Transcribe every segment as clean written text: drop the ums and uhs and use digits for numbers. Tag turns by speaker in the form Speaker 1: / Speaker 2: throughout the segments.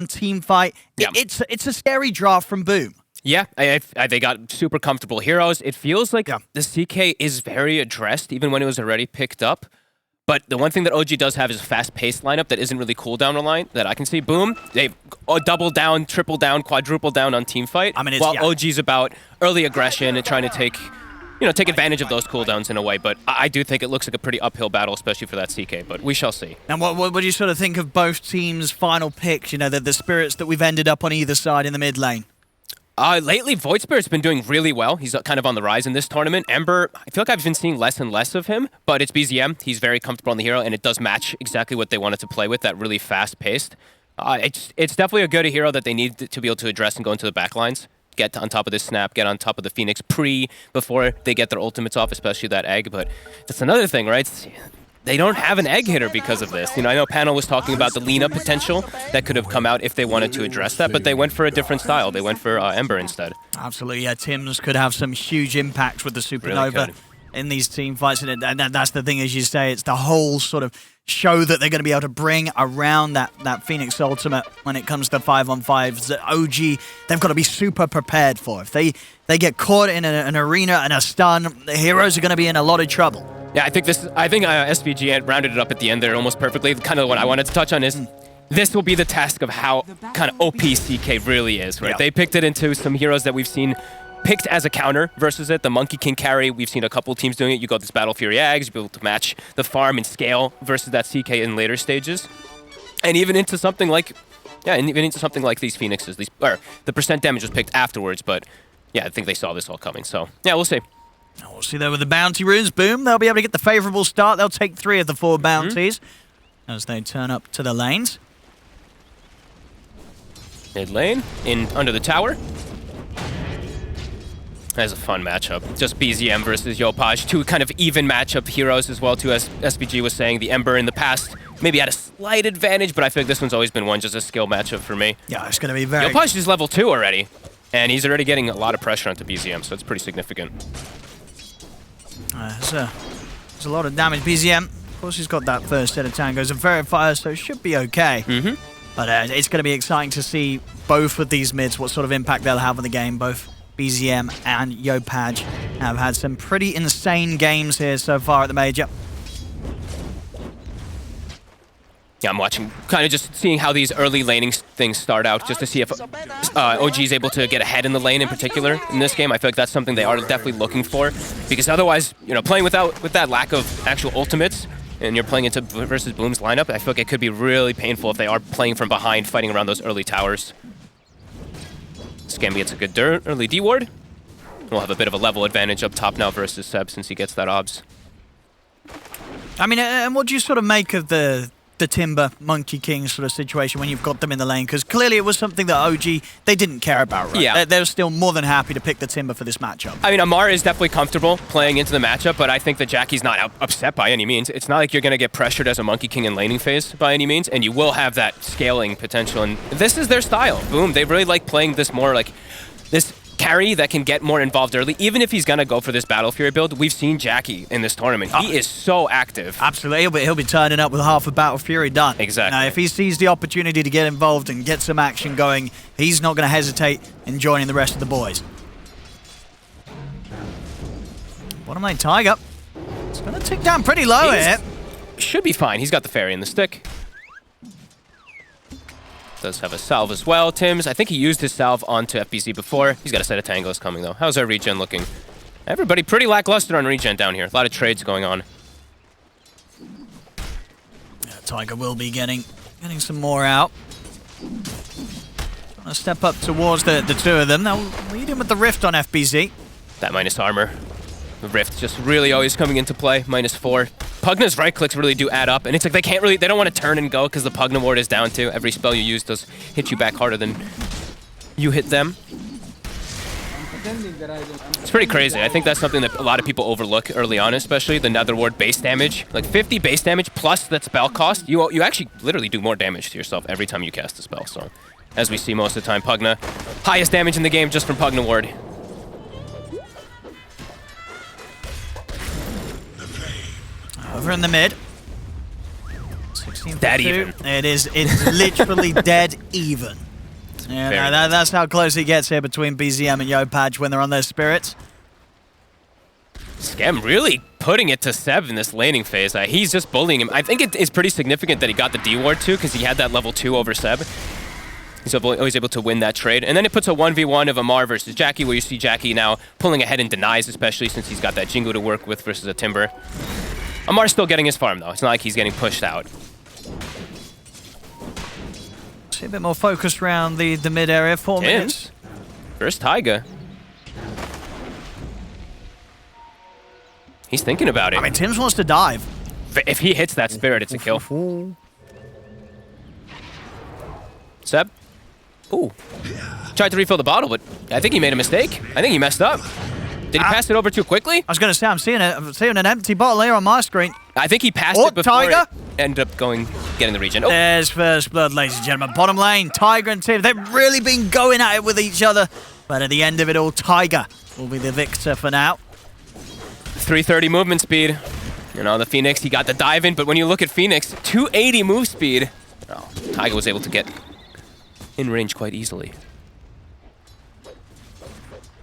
Speaker 1: team fight.
Speaker 2: Yeah.
Speaker 1: It's a scary draft from Boom.
Speaker 2: Yeah, they got super comfortable heroes. It feels like the CK is very addressed, even when it was already picked up. But the one thing that OG does have is a fast-paced lineup that isn't really cooldown reliant that I can see. Boom, they've double down, triple down, quadruple down on team fight.
Speaker 1: I mean,
Speaker 2: while OG's about early aggression and trying to take advantage of those cooldowns in a way. But I do think it looks like a pretty uphill battle, especially for that CK. But we shall see.
Speaker 1: And what do you sort of think of both teams' final picks? You know, the spirits that we've ended up on either side in the mid lane.
Speaker 2: Lately, Void Spirit's been doing really well. He's kind of on the rise in this tournament. Ember, I feel like I've been seeing less and less of him, but it's BZM. He's very comfortable on the hero, and it does match exactly what they wanted to play with, that really fast-paced. It's definitely a good hero that they need to be able to address and go into the backlines. Get on top of this snap, get on top of the Phoenix before they get their ultimates off, especially that egg. But that's another thing, right? They don't have an egg hitter because of this. You know, I know Panel was talking about the lean-up potential that could have come out if they wanted to address that, but they went for a different style. They went for Ember instead.
Speaker 1: Absolutely, yeah. Tims could have some huge impacts with the Supernova in these team fights, and that's the thing, as you say, it's the whole sort of show that they're going to be able to bring around that Phoenix Ultimate when it comes to 5-on-5s. That OG, they've got to be super prepared for. If they get caught in an arena and a stun, the heroes are going to be in a lot of trouble.
Speaker 2: Yeah, I think SVG had rounded it up at the end there almost perfectly. Kind of what I wanted to touch on is this will be the task of how kind of OP CK really is, right? Yep. They picked it into some heroes that we've seen picked as a counter versus it. The Monkey King carry, we've seen a couple teams doing it. You got this Battle Fury Ags, you'll be able to match the farm and scale versus that CK in later stages. And even into something like, these Phoenixes. The percent damage was picked afterwards, but yeah, I think they saw this all coming. So yeah, we'll see.
Speaker 1: We'll see there with the bounty runes. Boom, they'll be able to get the favorable start. They'll take 3 of the 4 bounties as they turn up to the lanes.
Speaker 2: Mid lane, in under the tower. That's a fun matchup. Just BZM versus Yopaj. 2 kind of even matchup heroes as well, too, as SPG was saying. The Ember in the past maybe had a slight advantage, but I feel like this one's always been just a skill matchup for me.
Speaker 1: Yeah, it's going to be very...
Speaker 2: Yopaj is level 2 already, and he's already getting a lot of pressure onto BZM, so it's pretty significant.
Speaker 1: There's a lot of damage. BZM, of course, he's got that first set of tangos and verifiers, so it should be okay. But it's going to be exciting to see both of these mids, what sort of impact they'll have on the game. Both BZM and Yopaj have had some pretty insane games here so far at the Major.
Speaker 2: Yeah, I'm watching, kind of just seeing how these early laning things start out, just to see if OG is able to get ahead in the lane in particular in this game. I feel like that's something they are definitely looking for, because otherwise, you know, playing with that lack of actual ultimates, and you're playing into versus Boom's lineup, I feel like it could be really painful if they are playing from behind, fighting around those early towers. Scamby gets a good early D-ward. We'll have a bit of a level advantage up top now versus Seb, since he gets that obs.
Speaker 1: I mean, and what do you sort of make of the Timber Monkey King sort of situation when you've got them in the lane? Because clearly it was something that OG, they didn't care about, right?
Speaker 2: Yeah.
Speaker 1: They're still more than happy to pick the Timber for this matchup.
Speaker 2: I mean, Amar is definitely comfortable playing into the matchup, but I think that Jackie's not upset by any means. It's not like you're going to get pressured as a Monkey King in laning phase by any means, and you will have that scaling potential, and this is their style. Boom, they really like playing this more like this carry that can get more involved early. Even if he's going to go for this Battle Fury build, we've seen Jackie in this tournament. He is so active.
Speaker 1: Absolutely, he'll be turning up with half a Battle Fury done.
Speaker 2: Exactly.
Speaker 1: Now, if he sees the opportunity to get involved and get some action going, he's not going to hesitate in joining the rest of the boys. Bottom lane Tiger. It's going to tick down pretty low here.
Speaker 2: Should be fine. He's got the fairy in the stick. Does have a salve as well. Tims, I think he used his salve onto FBZ before. He's got a set of tangos coming, though. How's our regen looking? Everybody pretty lackluster on regen down here. A lot of trades going on.
Speaker 1: Yeah, Tiger will be getting some more out. Trying to step up towards the 2 of them. They'll lead him with the Rift on FBZ.
Speaker 2: That minus armor. The Rift just really always coming into play. -4. Pugna's right clicks really do add up, and it's like they don't want to turn and go because the Pugna ward is down too. Every spell you use does hit you back harder than you hit them. It's pretty crazy. I think that's something that a lot of people overlook early on, especially the Nether ward base damage. Like 50 base damage plus that spell cost, you actually literally do more damage to yourself every time you cast a spell. So, as we see most of the time, Pugna, highest damage in the game just from Pugna ward.
Speaker 1: Over in the mid. 16
Speaker 2: Dead
Speaker 1: 2.
Speaker 2: even.
Speaker 1: It's literally dead even. Yeah,
Speaker 2: Very
Speaker 1: no, that's how close it gets here between BZM and Yopaj when they're on their spirits.
Speaker 2: Scam really putting it to Seb in this laning phase. He's just bullying him. I think it is pretty significant that he got the D ward too, because he had that level 2 over Seb. He's always able to win that trade. And then it puts a 1v1 of Amar versus Jackie, where you see Jackie now pulling ahead in denies, especially since he's got that Jingo to work with versus a Timber. Amar's still getting his farm though. It's not like he's getting pushed out.
Speaker 1: See a bit more focused around the mid area. 4 minutes.
Speaker 2: First Taiga. He's thinking about it.
Speaker 1: I mean, Tims wants to dive.
Speaker 2: If he hits that spirit, it's a kill. Seb? Ooh. Tried to refill the bottle, but I think he made a mistake. I think he messed up. Did he pass it over too quickly?
Speaker 1: I was going to say, I'm seeing an empty bottle here on my screen.
Speaker 2: I think he passed it before
Speaker 1: Taiga
Speaker 2: it ended up getting the region. Oh.
Speaker 1: There's first blood, ladies and gentlemen. Bottom lane, Taiga and Tim, they've really been going at it with each other. But at the end of it all, Taiga will be the victor for now.
Speaker 2: 330 movement speed. You know, the Phoenix, he got the dive in, but when you look at Phoenix, 280 move speed. Oh, Taiga was able to get in range quite easily.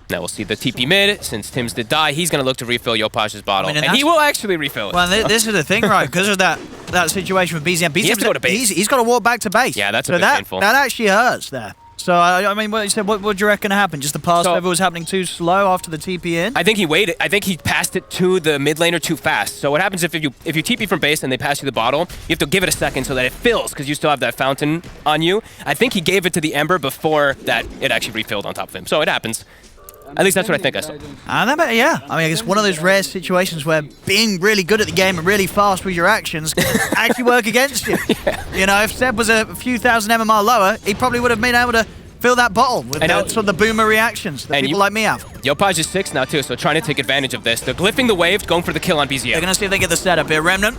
Speaker 2: Now we'll see the TP mid. Since Tims did die, he's going to look to refill Yopaj's bottle.
Speaker 1: I mean,
Speaker 2: and he will actually refill it.
Speaker 1: Well, this is the thing, right? Because of that situation with BZM.
Speaker 2: He has to go to base.
Speaker 1: He's got to walk back to base.
Speaker 2: Yeah, that's a bit painful.
Speaker 1: That actually hurts there. So, I mean, what you said, what do you reckon happened? Just the pass over was happening too slow after the TP in?
Speaker 2: I think he waited. I think he passed it to the mid laner too fast. So what happens if you TP from base and they pass you the bottle, you have to give it a second so that it fills, because you still have that fountain on you. I think he gave it to the Ember before that it actually refilled on top of him. So it happens. At least that's what I think I saw.
Speaker 1: Yeah. I mean, it's one of those rare situations where being really good at the game and really fast with your actions can actually work against you.
Speaker 2: Yeah.
Speaker 1: You know, if Seb was a few thousand MMR lower, he probably would have been able to fill that bottle with sort of the boomer reactions that people like me have.
Speaker 2: Yopaj is 6 now too, so trying to take advantage of this. They're glyphing the wave, going for the kill on BZM.
Speaker 1: They're going to see if they get the setup here. Remnant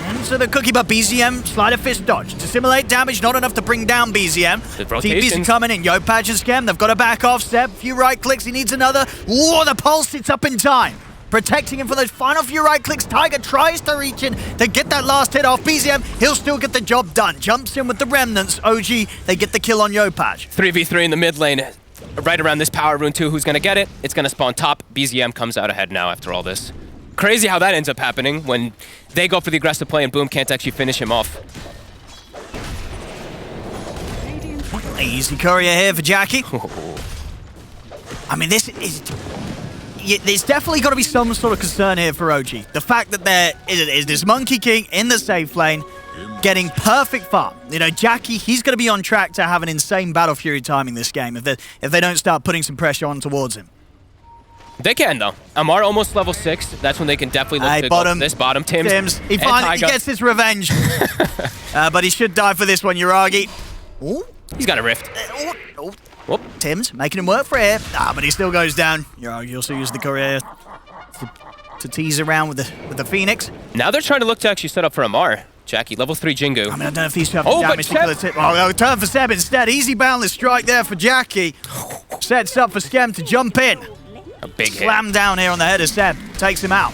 Speaker 1: into the cookie, but BZM, sleight of fist dodge. To simulate damage, not enough to bring down BZM. TPs are coming in. Yopaj and Scam, they've got to back off Seb. Few right clicks, he needs another. Whoa, the pulse sits up in time. Protecting him for those final few right clicks. Taiga tries to reach in to get that last hit off BZM. He'll still get the job done. Jumps in with the remnants. OG, they get the kill on Yopaj.
Speaker 2: 3v3 in the mid lane. Right around this power rune too. Who's going to get it? It's going to spawn top. BZM comes out ahead now after all this. Crazy how that ends up happening when they go for the aggressive play and Boom can't actually finish him off.
Speaker 1: Easy courier here for Jackie. I mean, there's definitely got to be some sort of concern here for OG. The fact that there is this Monkey King in the safe lane getting perfect farm. You know, Jackie, he's going to be on track to have an insane Battle Fury timing this game if they don't start putting some pressure on towards him.
Speaker 2: They can, though. Amar almost level 6. That's when they can definitely look to go this bottom. Tims.
Speaker 1: He finally gets his revenge. But he should die for this one, Yuragi. Ooh.
Speaker 2: He's got a rift.
Speaker 1: Whoop. Tims making him work for it. But he still goes down. Yuragi also used the courier to tease around with the Phoenix.
Speaker 2: Now they're trying to look to actually set up for Amar. Jackie, level 3 Jingu.
Speaker 1: I mean, I don't know if these two have the damage to the tip. Oh, turn for Seb instead. Easy boundless strike there for Jackie. Sets up for Scam to jump in.
Speaker 2: A big
Speaker 1: slam
Speaker 2: hit.
Speaker 1: Down here on the head of Seb. Takes him out.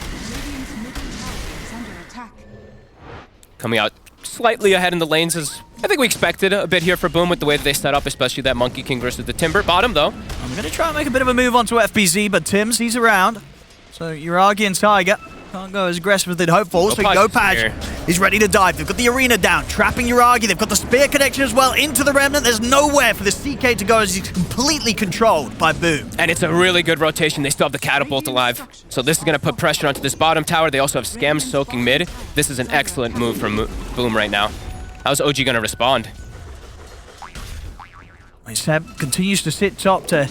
Speaker 2: Coming out slightly ahead in the lanes is, I think we expected a bit here for Boom with the way that they set up, especially that Monkey King versus the Timber. Bottom, though.
Speaker 1: I'm going to try and make a bit of a move onto FBZ, but Tims, he's around. So Yuragi and Taiga can't go as aggressive as they'd hoped for. Also, Yopaj is ready to dive. They've got the arena down, trapping Yuragi. They've got the spear connection as well into the Remnant. There's nowhere for the CK to go as he's completely controlled by Boom.
Speaker 2: And it's a really good rotation. They still have the catapult alive. So this is going to put pressure onto this bottom tower. They also have Scam soaking mid. This is an excellent move from Boom right now. How's OG going to respond?
Speaker 1: Seb continues to sit top to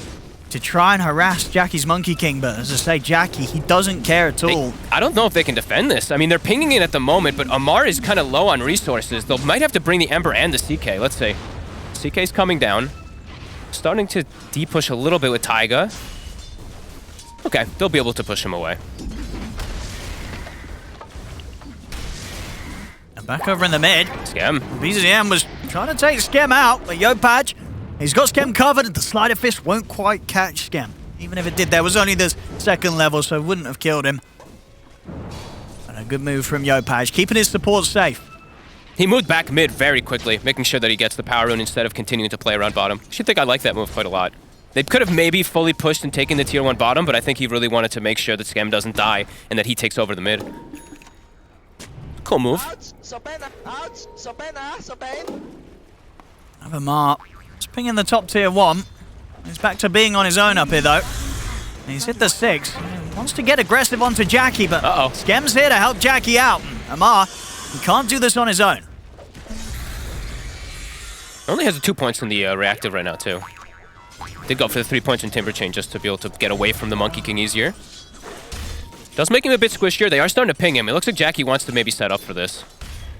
Speaker 1: try and harass Jackie's Monkey King, but as I say, Jackie, he doesn't care at all.
Speaker 2: I don't know if they can defend this. I mean, they're pinging it at the moment, but Amar is kind of low on resources. They might have to bring the Ember and the CK. Let's see. CK's coming down. Starting to de-push a little bit with Taiga. Okay, they'll be able to push him away.
Speaker 1: And back over in the mid.
Speaker 2: Scam.
Speaker 1: BZM was trying to take Scam out, but Yopaj, he's got Scam covered. The sleight of fist won't quite catch Scam. Even if it did, there was only this second level, so it wouldn't have killed him. And a good move from Yopaj, keeping his support safe.
Speaker 2: He moved back mid very quickly, making sure that he gets the power rune instead of continuing to play around bottom. I should think I like that move quite a lot. They could have maybe fully pushed and taken the tier 1 bottom, but I think he really wanted to make sure that Scam doesn't die and that he takes over the mid. Cool move.
Speaker 1: Have a mark. Just pinging the top tier 1. He's back to being on his own up here, though. He's hit the 6. He wants to get aggressive onto Jackie, but Skem's here to help Jackie out. Amar, he can't do this on his own.
Speaker 2: Only has the 2 points in the reactive right now, too. Did go for the 3 points in Timber Chain just to be able to get away from the Monkey King easier. Does make him a bit squishier. They are starting to ping him. It looks like Jackie wants to maybe set up for this.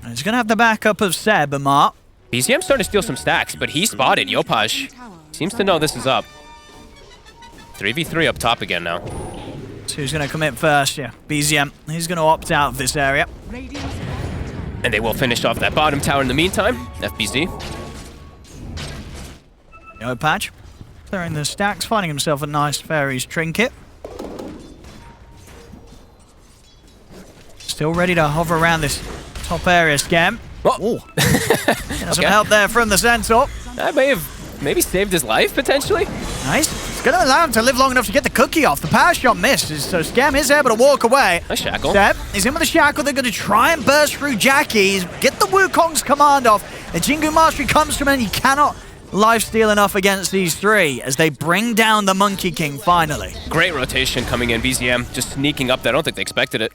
Speaker 1: He's going to have the backup of Seb, Amar.
Speaker 2: BZM's starting to steal some stacks, but he spotted Yopaj. Seems to know this is up. 3v3 up top again now.
Speaker 1: So who's going to commit first? Yeah, BZM. He's going to opt out of this area.
Speaker 2: And they will finish off that bottom tower in the meantime. FBZ.
Speaker 1: Yopaj clearing the stacks, finding himself a nice Fairies trinket. Still ready to hover around this top area, Scam.
Speaker 2: Oh.
Speaker 1: Some help there from the Centaur.
Speaker 2: That may have maybe saved his life, potentially.
Speaker 1: Nice. It's going to allow him to live long enough to get the cookie off. The power shot misses, so Scam is able to walk away.
Speaker 2: Nice shackle.
Speaker 1: Seb, he's in with the shackle. They're going to try and burst through Jackie. Get the Wukong's command off. The Jingu Mastery comes from him, and he cannot lifesteal enough against these 3 as they bring down the Monkey King finally.
Speaker 2: Great rotation coming in. BZM just sneaking up there. I don't think they expected it.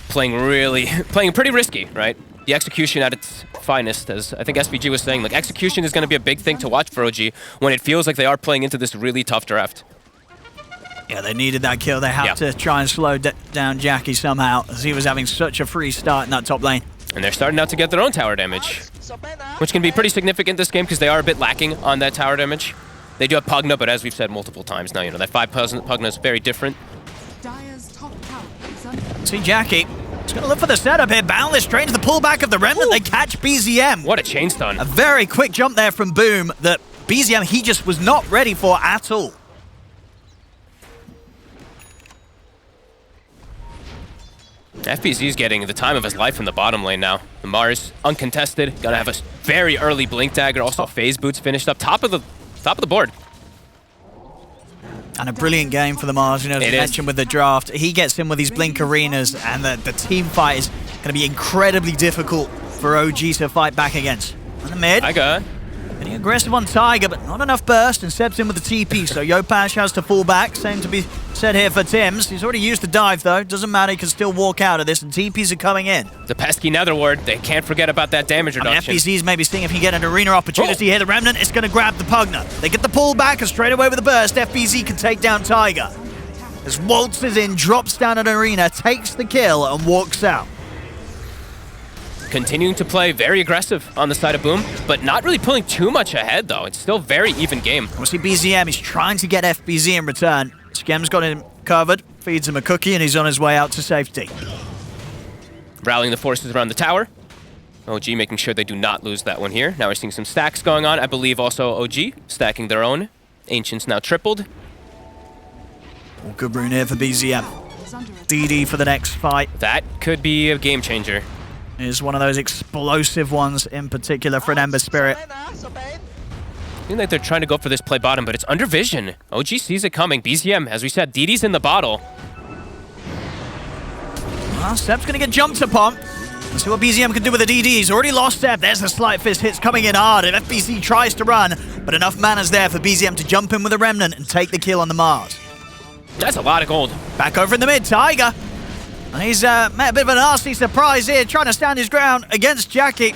Speaker 2: Playing pretty risky, right? The execution at its finest, as I think SVG was saying. Like, execution is going to be a big thing to watch for OG when it feels like they are playing into this really tough draft.
Speaker 1: Yeah, they needed that kill. They have to try and slow down Jackie somehow, as he was having such a free start in that top lane.
Speaker 2: And they're starting out to get their own tower damage, which can be pretty significant this game because they are a bit lacking on that tower damage. They do have Pugna, but as we've said multiple times now, that 5% Pugna is very different.
Speaker 1: See Jackie. He's going to look for the setup here. Boundless straight into the pullback of the Remnant. They catch BZM.
Speaker 2: What a chain stun.
Speaker 1: A very quick jump there from Boom that BZM, he just was not ready for at all.
Speaker 2: FBZ's getting the time of his life in the bottom lane now. The Mars uncontested. Gonna have a very early Blink Dagger. Also Phase Boots finished up. Top of the board.
Speaker 1: And a brilliant game for the Mars, as I mentioned with the draft. He gets in with these Blink Arenas, and the team fight is going to be incredibly difficult for OG to fight back against. In the mid,
Speaker 2: Tiger.
Speaker 1: getting aggressive on Tiger, but not enough burst, and Seb's in with the TP, so Yopaj has to fall back. Same to be said here for Tims. He's already used the dive, though. Doesn't matter, he can still walk out of this, and TPs are coming in.
Speaker 2: The pesky Nether Ward. They can't forget about that damage reduction.
Speaker 1: FBZ's maybe seeing if he can get an arena opportunity here. The Remnant is going to grab the Pugna. They get the pull back, and straight away with the burst, FBZ can take down Tiger. As waltzes in, drops down an arena, takes the kill, and walks out.
Speaker 2: Continuing to play very aggressive on the side of Boom, but not really pulling too much ahead, though. It's still very even game.
Speaker 1: We'll see BZM. He's trying to get FBZ in return. Skem's got him covered, feeds him a cookie, and he's on his way out to safety.
Speaker 2: Rallying the forces around the tower. OG making sure they do not lose that one here. Now we're seeing some stacks going on. I believe also OG stacking their own. Ancients now tripled.
Speaker 1: Oh, good rune here for BZM. DD for the next fight.
Speaker 2: That could be a game changer.
Speaker 1: Is one of those explosive ones in particular for an Ember Spirit.
Speaker 2: I think like they're trying to go for this play bottom, but it's under vision. OG sees it coming. BZM, as we said, DD's in the bottle.
Speaker 1: Well, Seb's going to get jumped upon. Let's see what BZM can do with the DD. He's already lost Seb. There's the Slight Fist hits coming in hard. If FBC tries to run, but enough mana's there for BZM to jump in with a Remnant and take the kill on the Mars.
Speaker 2: That's a lot of gold.
Speaker 1: Back over in the mid, Tiger. And he's met a bit of a nasty surprise here, trying to stand his ground against Jackie.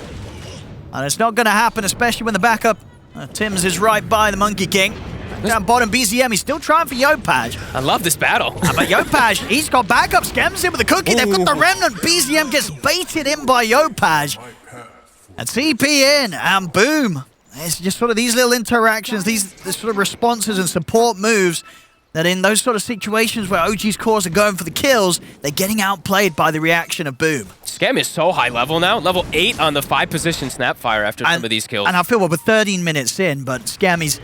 Speaker 1: And it's not going to happen, especially when the backup Tims is right by the Monkey King. Down bottom, BZM, he's still trying for Yopaj.
Speaker 2: I love this battle.
Speaker 1: But Yopaj, he's got backup. Skems in with the cookie. They've got the Remnant. BZM gets baited in by Yopaj. And TP in, and boom. It's just sort of these little interactions, these sort of responses and support moves that in those sort of situations where OG's cores are going for the kills, they're getting outplayed by the reaction of Boom.
Speaker 2: Scam is so high level now. Level 8 on the 5-position Snapfire after some of these kills.
Speaker 1: And I feel we're 13 minutes in, but Scam is...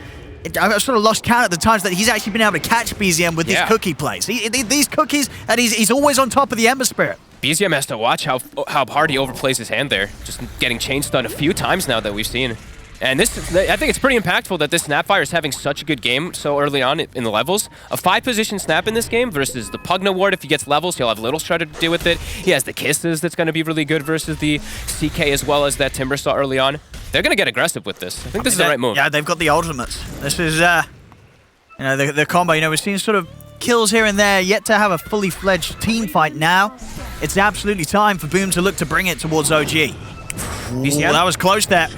Speaker 1: I've sort of lost count at the times that he's actually been able to catch BZM with these cookie plays. These cookies, and he's always on top of the Ember Spirit.
Speaker 2: BZM has to watch how hard he overplays his hand there. Just getting chain stunned a few times now that we've seen. And this, I think it's pretty impactful that this Snapfire is having such a good game so early on in the levels. A 5-position Snap in this game versus the Pugna ward. If he gets levels, he'll have little Strider to deal with it. He has the Kisses that's going to be really good versus the CK as well as that Timber saw early on. They're going to get aggressive with this. I think this is the right move.
Speaker 1: Yeah, they've got the ultimates. This is, you know, the combo. You know, we've seen sort of kills here and there, yet to have a fully fledged team fight now. It's absolutely time for Boom to look to bring it towards OG. Ooh, that was close there.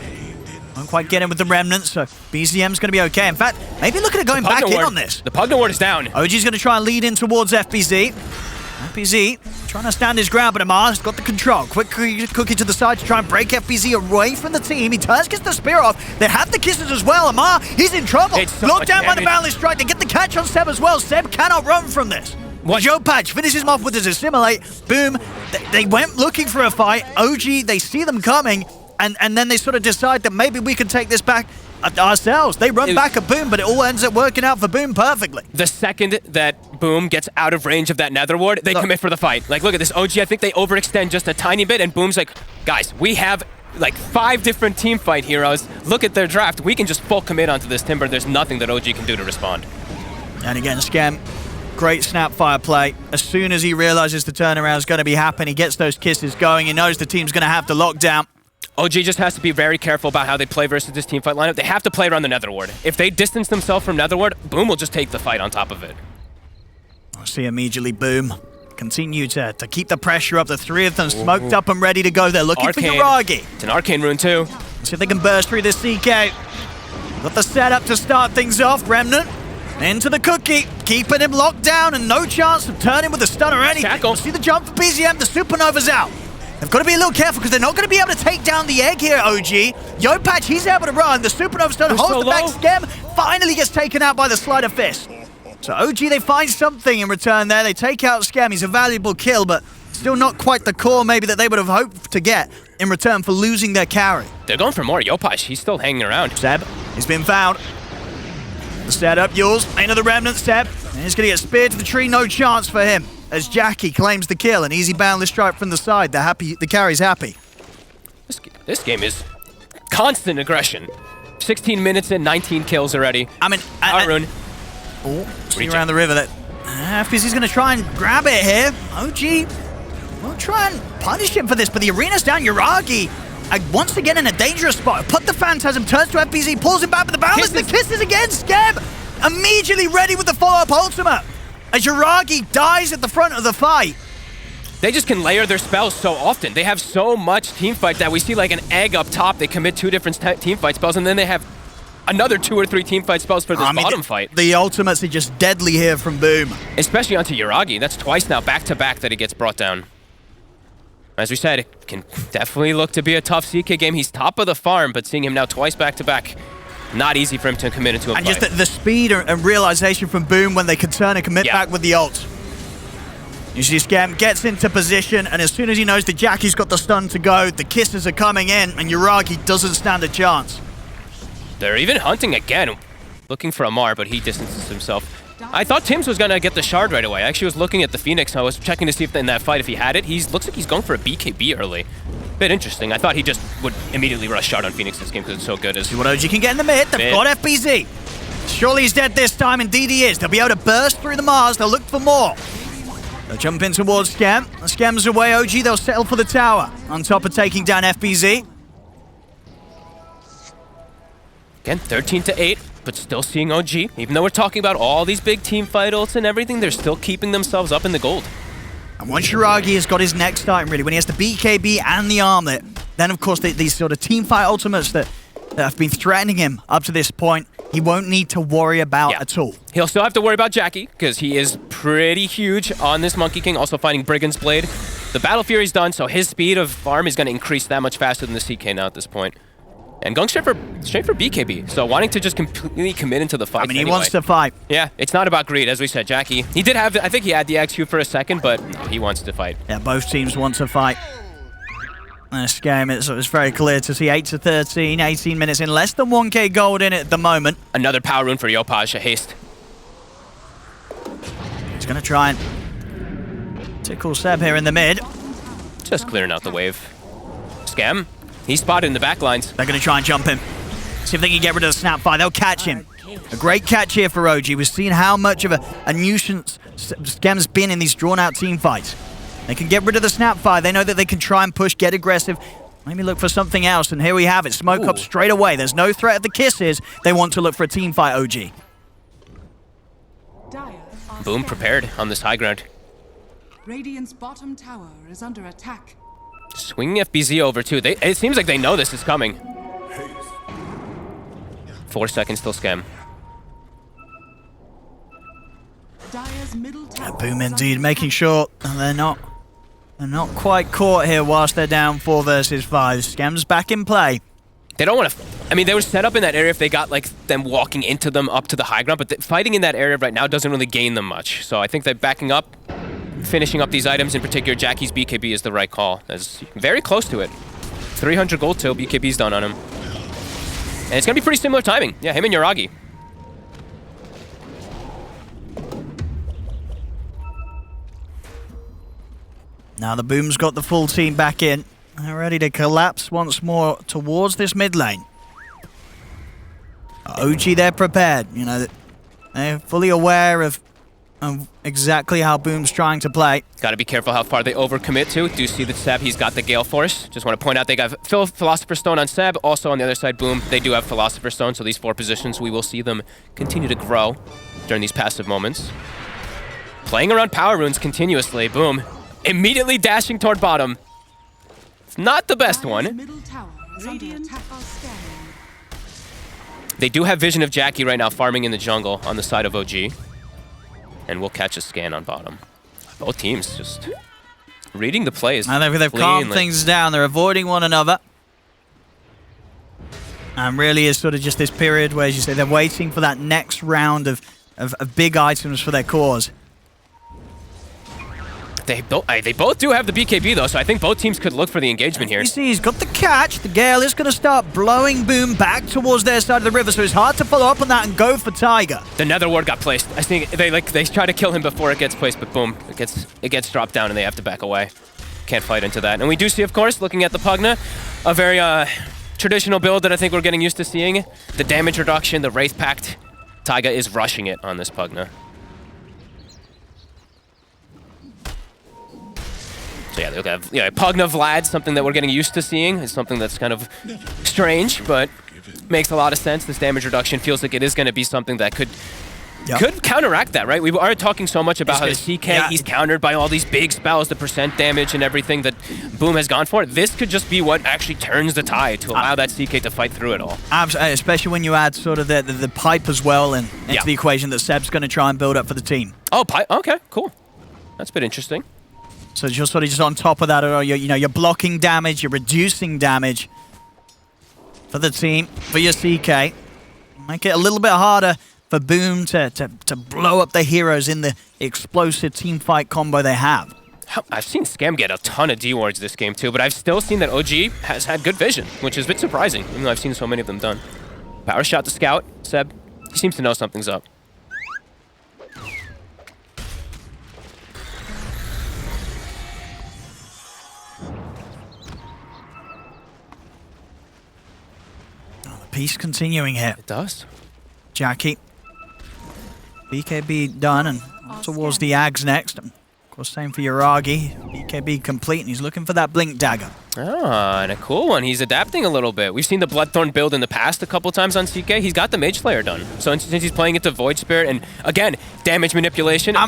Speaker 1: Don't quite get in with the remnants, so BZM's going to be okay. In fact, maybe looking at going back in on this.
Speaker 2: The Pugna ward is down.
Speaker 1: OG's going to try and lead in towards FBZ. FBZ trying to stand his ground, but Amar's got the control. Quick cookie to the side to try and break FBZ away from the team. He turns, gets the spear off. They have the Kisses as well. Amar, he's in trouble. Locked down by the Boundless Strike. They get the catch on Seb as well. Seb cannot run from this. Joe Patch finishes him off with his Assimilate. Boom. They went looking for a fight. OG, they see them coming. And then they sort of decide that maybe we can take this back ourselves. They run back at Boom, but it all ends up working out for Boom perfectly.
Speaker 2: The second that Boom gets out of range of that Nether ward, they commit for the fight. Like, look at this OG. I think they overextend just a tiny bit, and Boom's like, guys, we have like 5 different team fight heroes. Look at their draft. We can just full commit onto this Timber. There's nothing that OG can do to respond.
Speaker 1: And again, Scam, great Snapfire play. As soon as he realizes the turnaround is going to be happening, he gets those Kisses going. He knows the team's going to have to lock down.
Speaker 2: OG just has to be very careful about how they play versus this teamfight lineup. They have to play around the Nether ward. If they distance themselves from Nether ward, Boom will just take the fight on top of it.
Speaker 1: I see immediately Boom continue to keep the pressure up. The 3 of them smoked up and ready to go. They're looking for Yuragi.
Speaker 2: It's an Arcane rune too.
Speaker 1: See if they can burst through this CK. Got the setup to start things off. Remnant into the cookie, keeping him locked down and no chance of turning with a stun or anything.
Speaker 2: Tackle.
Speaker 1: See the jump for BZM. The Supernova's out. They've got to be a little careful because they're not going to be able to take down the egg here, OG. Yo Patch, he's able to run. The Supernova's done, holds the back. Scam finally gets taken out by the Sleight of Fist. So OG, they find something in return there. They take out Scam. He's a valuable kill, but still not quite the core maybe that they would have hoped to get in return for losing their carry.
Speaker 2: They're going for more. Yo Patch, he's still hanging around.
Speaker 1: Seb, he's been found. The setup, yours. Another Remnant, Seb. And he's going to get speared to the tree. No chance for him. As Jackie claims the kill, an easy boundless strike from the side. The carry's happy.
Speaker 2: This game is constant aggression. 16 minutes in, 19 kills already.
Speaker 1: I mean,
Speaker 2: Rune.
Speaker 1: See around the river that FBZ's going to try and grab it here. OG will try and punish him for this, but the arena's down. Yuragi, once again in a dangerous spot. Put the Phantasm, turns to FBZ, pulls him back with the boundless. The Kisses again. Skeb immediately ready with the follow-up ultimate. As Yuragi dies at the front of the fight.
Speaker 2: They just can layer their spells so often. They have so much team fight that we see like an egg up top. They commit 2 different team fight spells, and then they have another 2 or 3 team fight spells for this bottom fight.
Speaker 1: The ultimates are just deadly here from Boom.
Speaker 2: Especially onto Yuragi. That's twice now back-to-back that he gets brought down. As we said, it can definitely look to be a tough CK game. He's top of the farm, but seeing him now twice back-to-back, not easy for him to commit into a fight.
Speaker 1: And just the speed and realization from Boom when they can turn and commit back with the ult. Usually Scam gets into position, and as soon as he knows that Jackie's got the stun to go, the Kisses are coming in, and Yuragi doesn't stand a chance.
Speaker 2: They're even hunting again, looking for Amar, but he distances himself. I thought Tim's was going to get the shard right away. I actually was looking at the Phoenix. I was checking to see if in that fight, if he had it. Looks like he's going for a BKB early. Bit interesting. I thought he just would immediately rush shard on Phoenix this game because it's so good.
Speaker 1: See what OG can get in the mid. They've got FBZ. Surely he's dead this time. Indeed he is. They'll be able to burst through the Mars. They'll look for more. They'll jump in towards Scam. Scam's away. OG, they'll settle for the tower. On top of taking down FBZ.
Speaker 2: Again, 13-8, but still seeing OG. Even though we're talking about all these big team fight ults and everything, they're still keeping themselves up in the gold.
Speaker 1: And once Yuragi has got his next item, really, when he has the BKB and the armlet, then of course these sort of team fight ultimates that have been threatening him up to this point, he won't need to worry about at all.
Speaker 2: He'll still have to worry about Jackie, because he is pretty huge on this Monkey King, also fighting Brigand's Blade. The Battle Fury's done, so his speed of farm is going to increase that much faster than the CK now at this point. And going straight for BKB, so wanting to just completely commit into the fight.
Speaker 1: I mean, he wants to fight.
Speaker 2: Yeah, it's not about greed, as we said. Jackie, he did have, I think he had the XQ for a second, but no, he wants to fight.
Speaker 1: Yeah, both teams want to fight. This game, it's very clear to see 8-13, 18 minutes in, less than 1k gold in it at the moment.
Speaker 2: Another power rune for Yopaj, a haste.
Speaker 1: He's going to try and tickle Seb here in the mid.
Speaker 2: Just clearing out the wave. Scam. He's spotted in the back lines.
Speaker 1: They're going to try and jump him. See if they can get rid of the snap fire. They'll catch him. A great catch here for OG. We've seen how much of a nuisance Scam's been in these drawn-out team fights. They can get rid of the snap fire. They know that they can try and push, get aggressive. Maybe look for something else, and here we have it. Smoke up straight away. There's no threat at the kisses. They want to look for a team fight, OG.
Speaker 2: Boom prepared on this high ground.
Speaker 3: Radiant's bottom tower is under attack.
Speaker 2: Swinging FBZ over too. It seems like they know this is coming. 4 seconds till Scam.
Speaker 3: Dire's middle tower
Speaker 1: Boom indeed, making sure they're not quite caught here whilst they're down 4 versus 5. Scam's back in play.
Speaker 2: They don't want to... I mean, they were set up in that area if they got, like, them walking into them up to the high ground, but fighting in that area right now doesn't really gain them much. So I think that backing up, finishing up these items, in particular Jackie's BKB is the right call. That's very close to it. 300 gold till BKB's done on him. And it's going to be pretty similar timing. Yeah, him and Yoragi.
Speaker 1: Now the Boom's got the full team back in. They're ready to collapse once more towards this mid lane. OG, they're prepared. You know, they're fully aware of exactly how Boom's trying to play.
Speaker 2: Got to be careful how far they overcommit to. Do see that Seb, he's got the Gale Force. Just want to point out they got Philosopher's Stone on Seb. Also on the other side, Boom, they do have Philosopher's Stone. So these 4 positions, we will see them continue to grow during these passive moments. Playing around power runes continuously. Boom. Immediately dashing toward bottom. It's not the best one.
Speaker 3: middle tower is under attack.
Speaker 2: They do have vision of Jackie right now farming in the jungle on the side of OG. And we'll catch a scan on bottom. Both teams just reading the plays.
Speaker 1: Now they've calmed things down. They're avoiding one another. And really is sort of just this period where, as you say, they're waiting for that next round of big items for their cause.
Speaker 2: They both do have the BKB though, so I think both teams could look for the engagement here.
Speaker 1: You see, he's got the catch. The Gale is going to start blowing Boom back towards their side of the river, so it's hard to follow up on that and go for Tiger.
Speaker 2: The Nether Ward got placed. I think they try to kill him before it gets placed, but boom, it gets dropped down and they have to back away. Can't fight into that. And we do see, of course, looking at the Pugna, a very traditional build that I think we're getting used to seeing. The damage reduction, the Wraith Pact. Taiga is rushing it on this Pugna. So yeah, they'll have Pugna Vlad, something that we're getting used to seeing. It's something that's kind of strange, but makes a lot of sense. This damage reduction feels like it is going to be something that could counteract that, right? We are talking so much about how the CK, he's countered by all these big spells, the percent damage and everything that Boom has gone for. This could just be what actually turns the tide to allow that CK to fight through it all.
Speaker 1: Absolutely, especially when you add sort of the pipe as well into the equation that Seb's going to try and build up for the team.
Speaker 2: Oh, pipe? Okay, cool. That's a bit interesting.
Speaker 1: So you're sort of just on top of that, you're blocking damage, you're reducing damage for the team, for your CK. Make it a little bit harder for Boom to blow up the heroes in the explosive team fight combo they have.
Speaker 2: I've seen Scam get a ton of D-wards this game too, but I've still seen that OG has had good vision, which is a bit surprising, even though I've seen so many of them done. Power shot to Scout, Seb. He seems to know something's up.
Speaker 1: Piece continuing here.
Speaker 2: It does.
Speaker 1: Jackie. BKB done and towards the Ags next. Of course, same for Yoragi. BKB complete and he's looking for that Blink Dagger.
Speaker 2: Ah, and a cool one. He's adapting a little bit. We've seen the Bloodthorn build in the past a couple times on CK. He's got the Mage Slayer done. So since he's playing into Void Spirit and again, damage manipulation, right?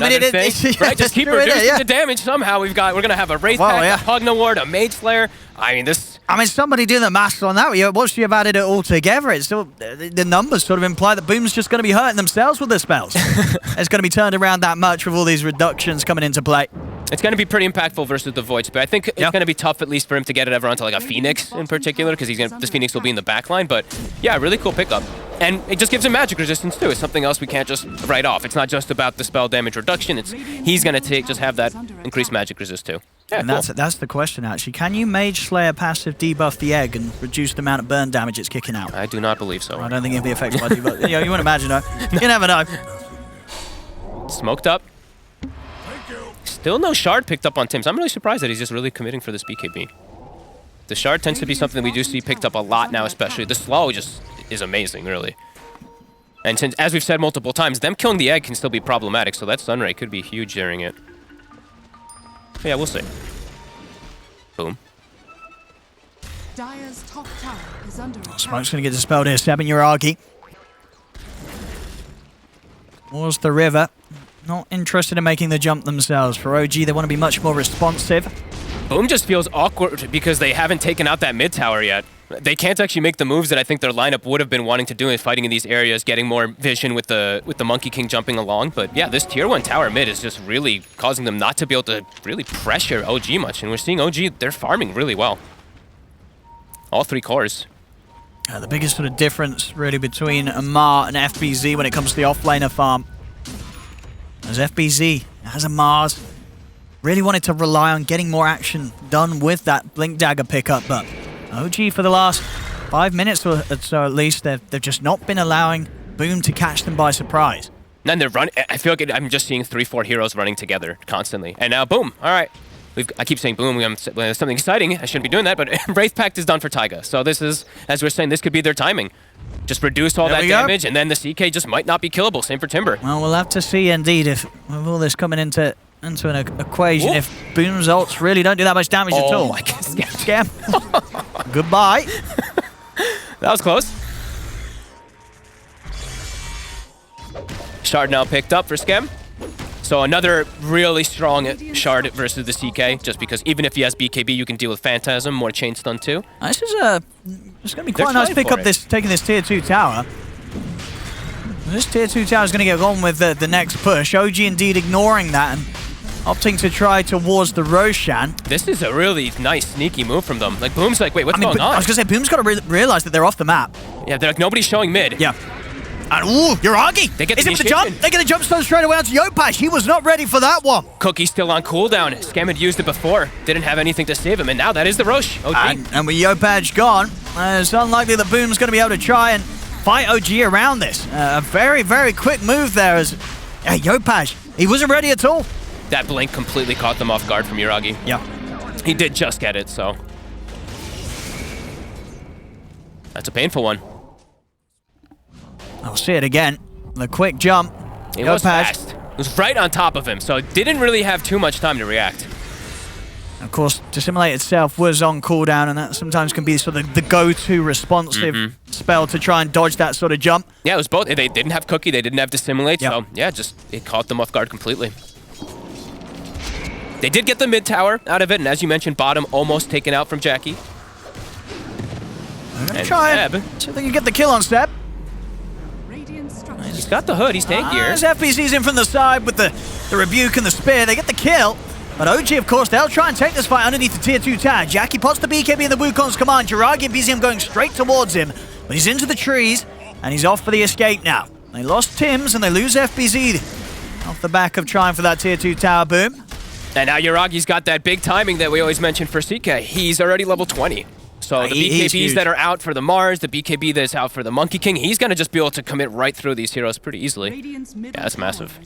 Speaker 2: Just keep reducing the damage somehow. We're gonna have a Wraith Pact, a Pugna Ward, a Mage Slayer. I mean, somebody do the maths on that. Once you've added it all together, it's still the numbers sort of imply that Boom's just going to be hurting themselves with their spells. It's going to be turned around that much with all these reductions coming into play. It's going to be pretty impactful versus the Void Spirit. I think it's going to be tough at least for him to get it ever onto like a Phoenix in particular, because this Phoenix will be in the backline. But yeah, really cool pickup. And it just gives him magic resistance too. It's something else we can't just write off. It's not just about the spell damage reduction. He's going to just have that increased magic resist too. Yeah, and cool. That's the question actually. Can you Mage Slayer passive debuff the egg and reduce the amount of burn damage it's kicking out? I do not believe so. I don't think it'll be affected by debuff. You wouldn't imagine though. You never know. Smoked up. Still no shard picked up on Tims. I'm really surprised that he's just really committing for this BKB. The shard tends to be something we do see picked up a lot now, especially. The slow just is amazing, really. And since, as we've said multiple times, them killing the egg can still be problematic, so that Sunray could be huge during it. But yeah, we'll see. Boom.
Speaker 3: Dire's top tower is under attack.
Speaker 1: Smoke's going to get dispelled here. Seb and Yuragi. Towards the river. Not interested in making the jump themselves. For OG, they want to be much more responsive.
Speaker 2: Boom just feels awkward because they haven't taken out that mid tower yet. They can't actually make the moves that I think their lineup would have been wanting to do in fighting in these areas, getting more vision with the Monkey King jumping along. But yeah, this tier 1 tower mid is just really causing them not to be able to really pressure OG much. And we're seeing OG, they're farming really well. All 3 cores.
Speaker 1: The biggest sort of difference really between Amar and FBZ when it comes to the offlaner farm. As FBZ has a Mars, really wanted to rely on getting more action done with that Blink Dagger pickup, but OG for the last 5 minutes or so at least, they've just not been allowing Boom to catch them by surprise.
Speaker 2: And they're running. I feel like I'm just seeing 3-4 heroes running together constantly. And now Boom. All right. I keep saying Boom. We have something exciting. I shouldn't be doing that, but Wraith Pact is done for Taiga. So this is, as we're saying, this could be their timing. Just reduce all that damage, and then the CK just might not be killable. Same for Timber.
Speaker 1: Well, we'll have to see indeed if, with all this coming into an equation,
Speaker 2: Ooh.
Speaker 1: if Boom's ults really don't do that much damage at all.
Speaker 2: Oh my God.
Speaker 1: Scam. Goodbye.
Speaker 2: That was close. Shard now picked up for Scam. So another really strong Shard versus the CK, just because even if he has BKB, you can deal with Phantasm, more chain stun too.
Speaker 1: This is it's going to be quite a nice pick up taking this tier 2 tower. This tier 2 tower is going to get on with the next push. OG indeed ignoring that and opting to try towards the Roshan.
Speaker 2: This is a really nice sneaky move from them. Like Boom's like, wait, what's going on?
Speaker 1: I was going to say, Boom's got to realize that they're off the map.
Speaker 2: Yeah, they're like, nobody's showing mid.
Speaker 1: Yeah. And ooh, Yuragi!
Speaker 2: They get
Speaker 1: Is
Speaker 2: the
Speaker 1: it for the jump? They get a jump stone straight away onto Yopash. He was not ready for that one.
Speaker 2: Cookie's still on cooldown. Scam had used it before. Didn't have anything to save him, and now that is the Roche. OG.
Speaker 1: And with Yopash gone, it's unlikely that Boom's going to be able to try and fight OG around this. A very, very quick move there as Yopash, he wasn't ready at all.
Speaker 2: That blink completely caught them off guard from Yuragi.
Speaker 1: Yeah.
Speaker 2: He did just get it, so. That's a painful one.
Speaker 1: I'll see it again. The quick jump.
Speaker 2: It was fast. It was right on top of him, so it didn't really have too much time to react.
Speaker 1: Of course, Dissimulate itself was on cooldown, and that sometimes can be sort of the go-to responsive spell to try and dodge that sort of jump.
Speaker 2: Yeah, it was both. They didn't have Cookie, they didn't have Dissimulate,
Speaker 1: yep.
Speaker 2: So yeah, it caught them off guard completely. They did get the mid tower out of it, and as you mentioned, bottom almost taken out from Jackie.
Speaker 1: I'm gonna try and see if they can get the kill on Seb.
Speaker 2: He's got the hood, he's tankier.
Speaker 1: As FBC's in from the side with the rebuke and the spear, they get the kill. But OG, of course, they'll try and take this fight underneath the tier 2 tag. Jackie pots the BKB in the Wukong's command. Jiragi and BZM going straight towards him. But he's into the trees, and he's off for the escape now. They lost Tims, and they lose FBZ off the back of trying for that tier 2 tower. Boom.
Speaker 2: And now Yuragi's got that big timing that we always mention for CK. He's already level 20. So the BKBs that are out for the Mars, the BKB that's out for the Monkey King, he's going to just be able to commit right through these heroes pretty easily. Yeah, that's massive.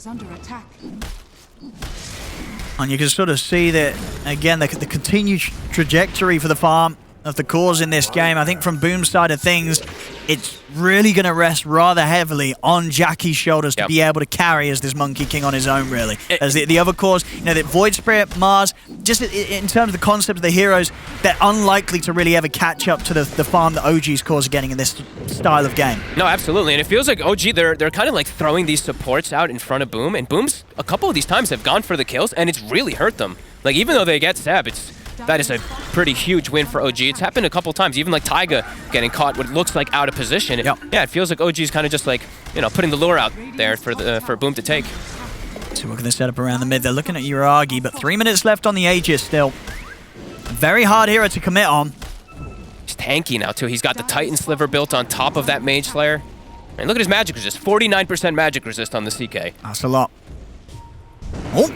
Speaker 1: And you can sort of see that, again, the continued trajectory for the farm of the cores in this game. I think from Boom's side of things, it's really going to rest rather heavily on Jackie's shoulders to be able to carry as this Monkey King on his own, really. As the other cores, you know, the Void Spirit, Mars, just in terms of the concept of the heroes, they're unlikely to really ever catch up to the farm that OG's cores are getting in this style of game.
Speaker 2: No, absolutely. And it feels like OG, they're kind of like throwing these supports out in front of Boom, and Boom's a couple of these times have gone for the kills, and it's really hurt them. Like, even though they get Seb, that is a pretty huge win for OG. It's happened a couple times, even like Taiga getting caught what looks like out of position. Yeah, it feels like OG's kind of just like, you know, putting the lure out there for Boom to take.
Speaker 1: So we're going to set up around the mid. They're looking at Yuragi, but 3 minutes left on the Aegis still. Very hard hero to commit on.
Speaker 2: He's tanky now too. He's got the Titan Sliver built on top of that Mage Slayer. And look at his magic resist. 49% magic resist on the CK.
Speaker 1: That's a lot. Oh,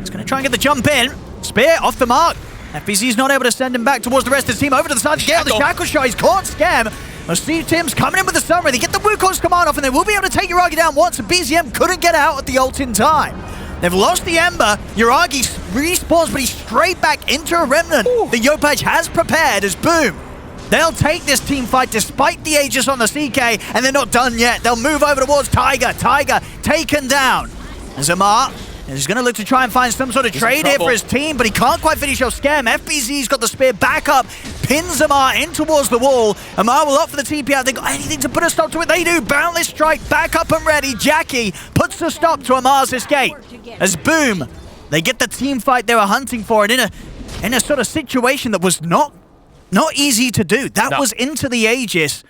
Speaker 1: he's going to try and get the jump in. Spear off the mark. FBC's not able to send him back towards the rest of the team. Over to the side of the gale. The Shackle Shot. He's caught Scam. Steve Tim's coming in with the summary. They get the Wukong's command off, and they will be able to take Yuragi down once. And BZM couldn't get out at the ult in time. They've lost the Ember. Yuragi respawns, but he's straight back into a Remnant. The Yopaj has prepared as Boom. They'll take this team fight despite the Aegis on the CK, and they're not done yet. They'll move over towards Tiger. Tiger taken down. As Amar is going to look to try and find some sort of trade here for his team, but he can't quite finish off Scam. FBZ's got the spear back up, pins Amar in towards the wall. Amar will opt for the TP out. They got anything to put a stop to it. They do. Boundless Strike back up and ready. Jackie puts a stop to Amar's escape. As Boom, they get the team fight they were hunting for, and in a sort of situation that was not easy to do. That was into the Aegis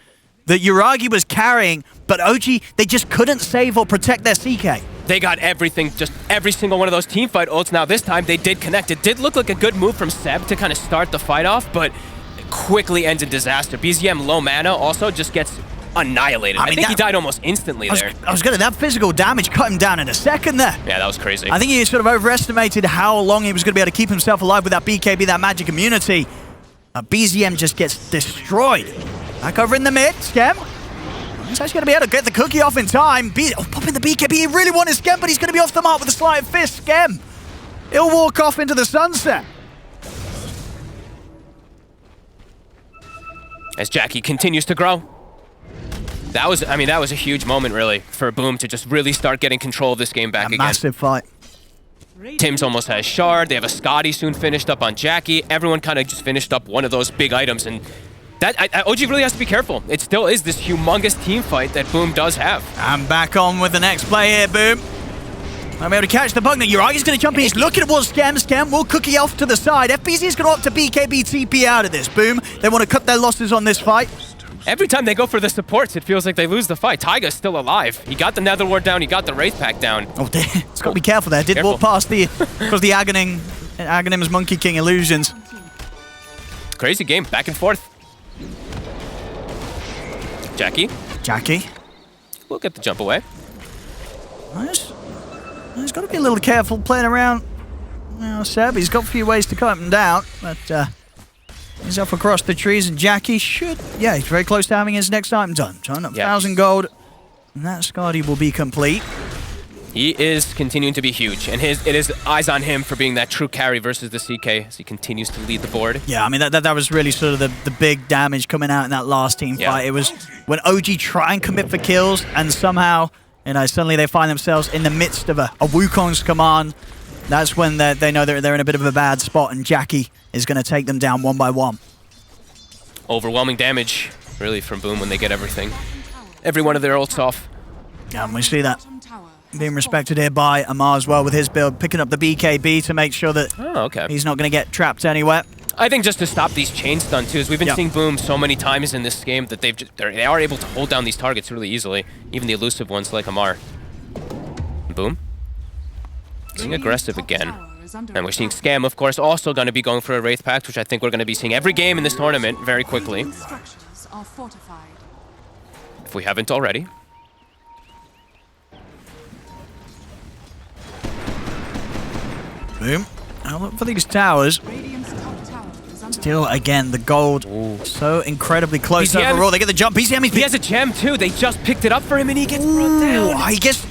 Speaker 1: that Yuragi was carrying, but OG, they just couldn't save or protect their CK.
Speaker 2: They got everything, just every single one of those team fight ults. Now this time they did connect. It did look like a good move from Seb to kind of start the fight off, but it quickly ends in disaster. BZM low mana also just gets annihilated. I think he died almost instantly there.
Speaker 1: I was gonna, that physical damage cut him down in a second there.
Speaker 2: Yeah, that was crazy.
Speaker 1: I think he sort of overestimated how long he was gonna be able to keep himself alive with that BKB, that magic immunity. BZM just gets destroyed. Back over in the mid, Skem. He's actually going to be able to get the cookie off in time. Popping the BKB, he really wanted Skem, but he's going to be off the mark with a sleight of fist. Skem, he'll walk off into the sunset.
Speaker 2: As Jackie continues to grow. That was a huge moment, really, for Boom to just really start getting control of this game back again.
Speaker 1: Massive fight.
Speaker 2: Tim's almost has Shard. They have a Scotty soon finished up on Jackie. Everyone kind of just finished up one of those big items, and that OG really has to be careful. It still is this humongous team fight that Boom does have.
Speaker 1: I'm back on with the next play here, Boom. I'm able to catch the bug now. Yuragi's going to jump in. He's looking towards Scam. Scam will cookie off to the side. FBZ is going to opt to BKB TP out of this. Boom. They want to cut their losses on this fight.
Speaker 2: Every time they go for the supports, it feels like they lose the fight. Taiga's still alive. He got the Nether Ward down. He got the Wraith Pack down.
Speaker 1: Oh, it's got to be careful there. Did walk past the Aghanim's Monkey King illusions.
Speaker 2: Crazy game. Back and forth. Jackie. We'll get the jump away.
Speaker 1: Nice. He's got to be a little careful playing around. Seb, he's got a few ways to cut him down, but he's up across the trees, and Jackie should... Yeah, he's very close to having his next item done. Trying up 1,000 gold, and that Scotty will be complete.
Speaker 2: He is continuing to be huge, and it is eyes on him for being that true carry versus the CK as he continues to lead the board.
Speaker 1: Yeah, I mean, that was really sort of the big damage coming out in that last team fight. It was when OG try and commit for kills, and somehow, suddenly they find themselves in the midst of a Wukong's command. That's when they know they're in a bit of a bad spot, and Jackie is going to take them down one by one.
Speaker 2: Overwhelming damage, really, from Boom when they get everything. Every one of their ults off.
Speaker 1: Yeah, and we see that being respected here by Amar as well with his build, picking up the BKB to make sure that he's not going to get trapped anywhere.
Speaker 2: I think just to stop these chain stun too, as we've been seeing Boom so many times in this game that they are able to hold down these targets really easily, even the elusive ones like Amar. Boom. Getting aggressive again. And we're seeing Scam, of course, also going to be going for a Wraith Pact, which I think we're going to be seeing every game in this tournament very quickly. If we haven't already.
Speaker 1: Boom. Now look for these towers. Still, again, the gold so incredibly close overall. They get the jump. BCM,
Speaker 2: he has a gem, too. They just picked it up for him, and he gets brought down.
Speaker 1: I guess...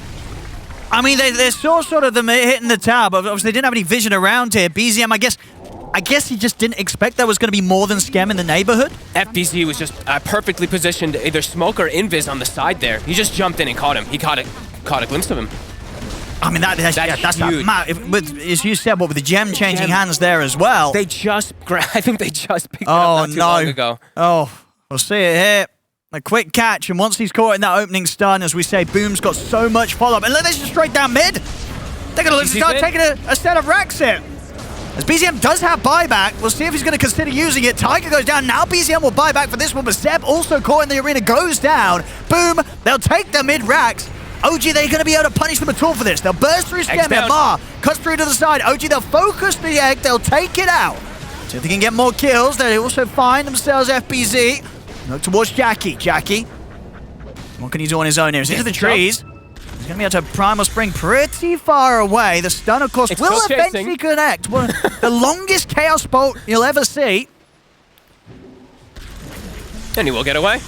Speaker 1: I mean, they saw sort of them hitting the tower, but obviously they didn't have any vision around here. BZM, I guess he just didn't expect there was going to be more than Scam in the neighborhood.
Speaker 2: FBZ was just perfectly positioned, either smoke or invis on the side there. He just jumped in and caught him. He caught a glimpse of him.
Speaker 1: I mean, that's huge. As you said, with the gem changing hands there as well.
Speaker 2: I think they just picked it up not too long ago.
Speaker 1: Oh, we'll see it here. A quick catch, and once he's caught in that opening stun, as we say, Boom's got so much follow-up. And let's just straight down mid. They're going to start taking a set of racks here. As BZM does have buyback, we'll see if he's going to consider using it. Tiger goes down. Now BZM will buy back for this one, but Seb also caught in the arena, goes down. Boom, they'll take the mid racks. OG, they're going to be able to punish them at all for this. They'll burst through Scam. Mar cuts through to the side. OG, they'll focus the egg. They'll take it out. So if they can get more kills, they also find themselves FBZ. Look towards Jackie. What can he do on his own here? He's into the trees. He's going to be able to Primal Spring pretty far away. The stun, of course, will eventually connect. The longest Chaos Bolt you'll ever see.
Speaker 2: And he will get away.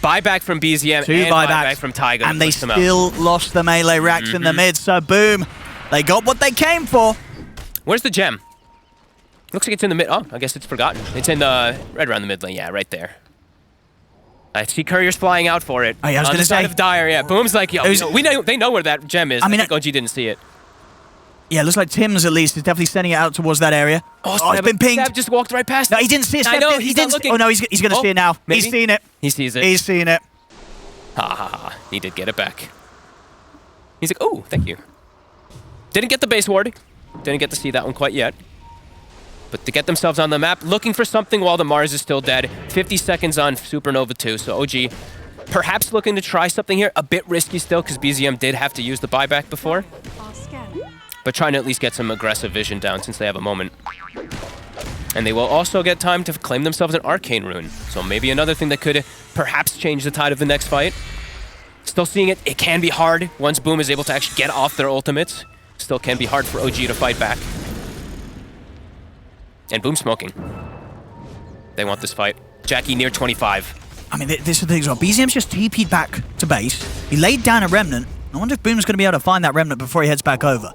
Speaker 2: Buyback from BZM and buyback from Tiger.
Speaker 1: And they still lost the melee racks in the mid. So Boom, They got what they came for.
Speaker 2: Where's the gem? Looks like it's in the mid. Oh, I guess it's forgotten. It's in the right around the mid lane. Yeah, right there. I see couriers flying out for it.
Speaker 1: Oh, yeah, I was
Speaker 2: on
Speaker 1: gonna
Speaker 2: the side
Speaker 1: say.
Speaker 2: of Dire. Yeah, Boom's like, yo, they know where that gem is. I think OG didn't see it.
Speaker 1: Yeah, looks like Tim's at least is definitely sending it out towards that area.
Speaker 2: Oh,
Speaker 1: it's been pinged.
Speaker 2: Seb just walked right past it.
Speaker 1: No, he didn't see it.
Speaker 2: I know,
Speaker 1: he didn't.
Speaker 2: looking.
Speaker 1: Oh no, he's going to see it now.
Speaker 2: Maybe?
Speaker 1: He's seen it.
Speaker 2: He sees it.
Speaker 1: He's seen it.
Speaker 2: Ha ha ha. He did get it back. He's like, oh, thank you. Didn't get the base ward. Didn't get to see that one quite yet. But to get themselves on the map, looking for something while the Mars is still dead. 50 seconds on Supernova 2, so OG perhaps looking to try something here. A bit risky still, because BZM did have to use the buyback before. But trying to at least get some aggressive vision down since they have a moment. And they will also get time to claim themselves an Arcane Rune. So maybe another thing that could perhaps change the tide of the next fight. Still seeing it, it can be hard once Boom is able to actually get off their ultimates. Still can be hard for OG to fight back. And Boom smoking. They want this fight. Jackie near 25.
Speaker 1: I mean, this is the thing as well. BZM's just TP'd back to base. He laid down a Remnant. I wonder if Boom's going to be able to find that Remnant before he heads back over.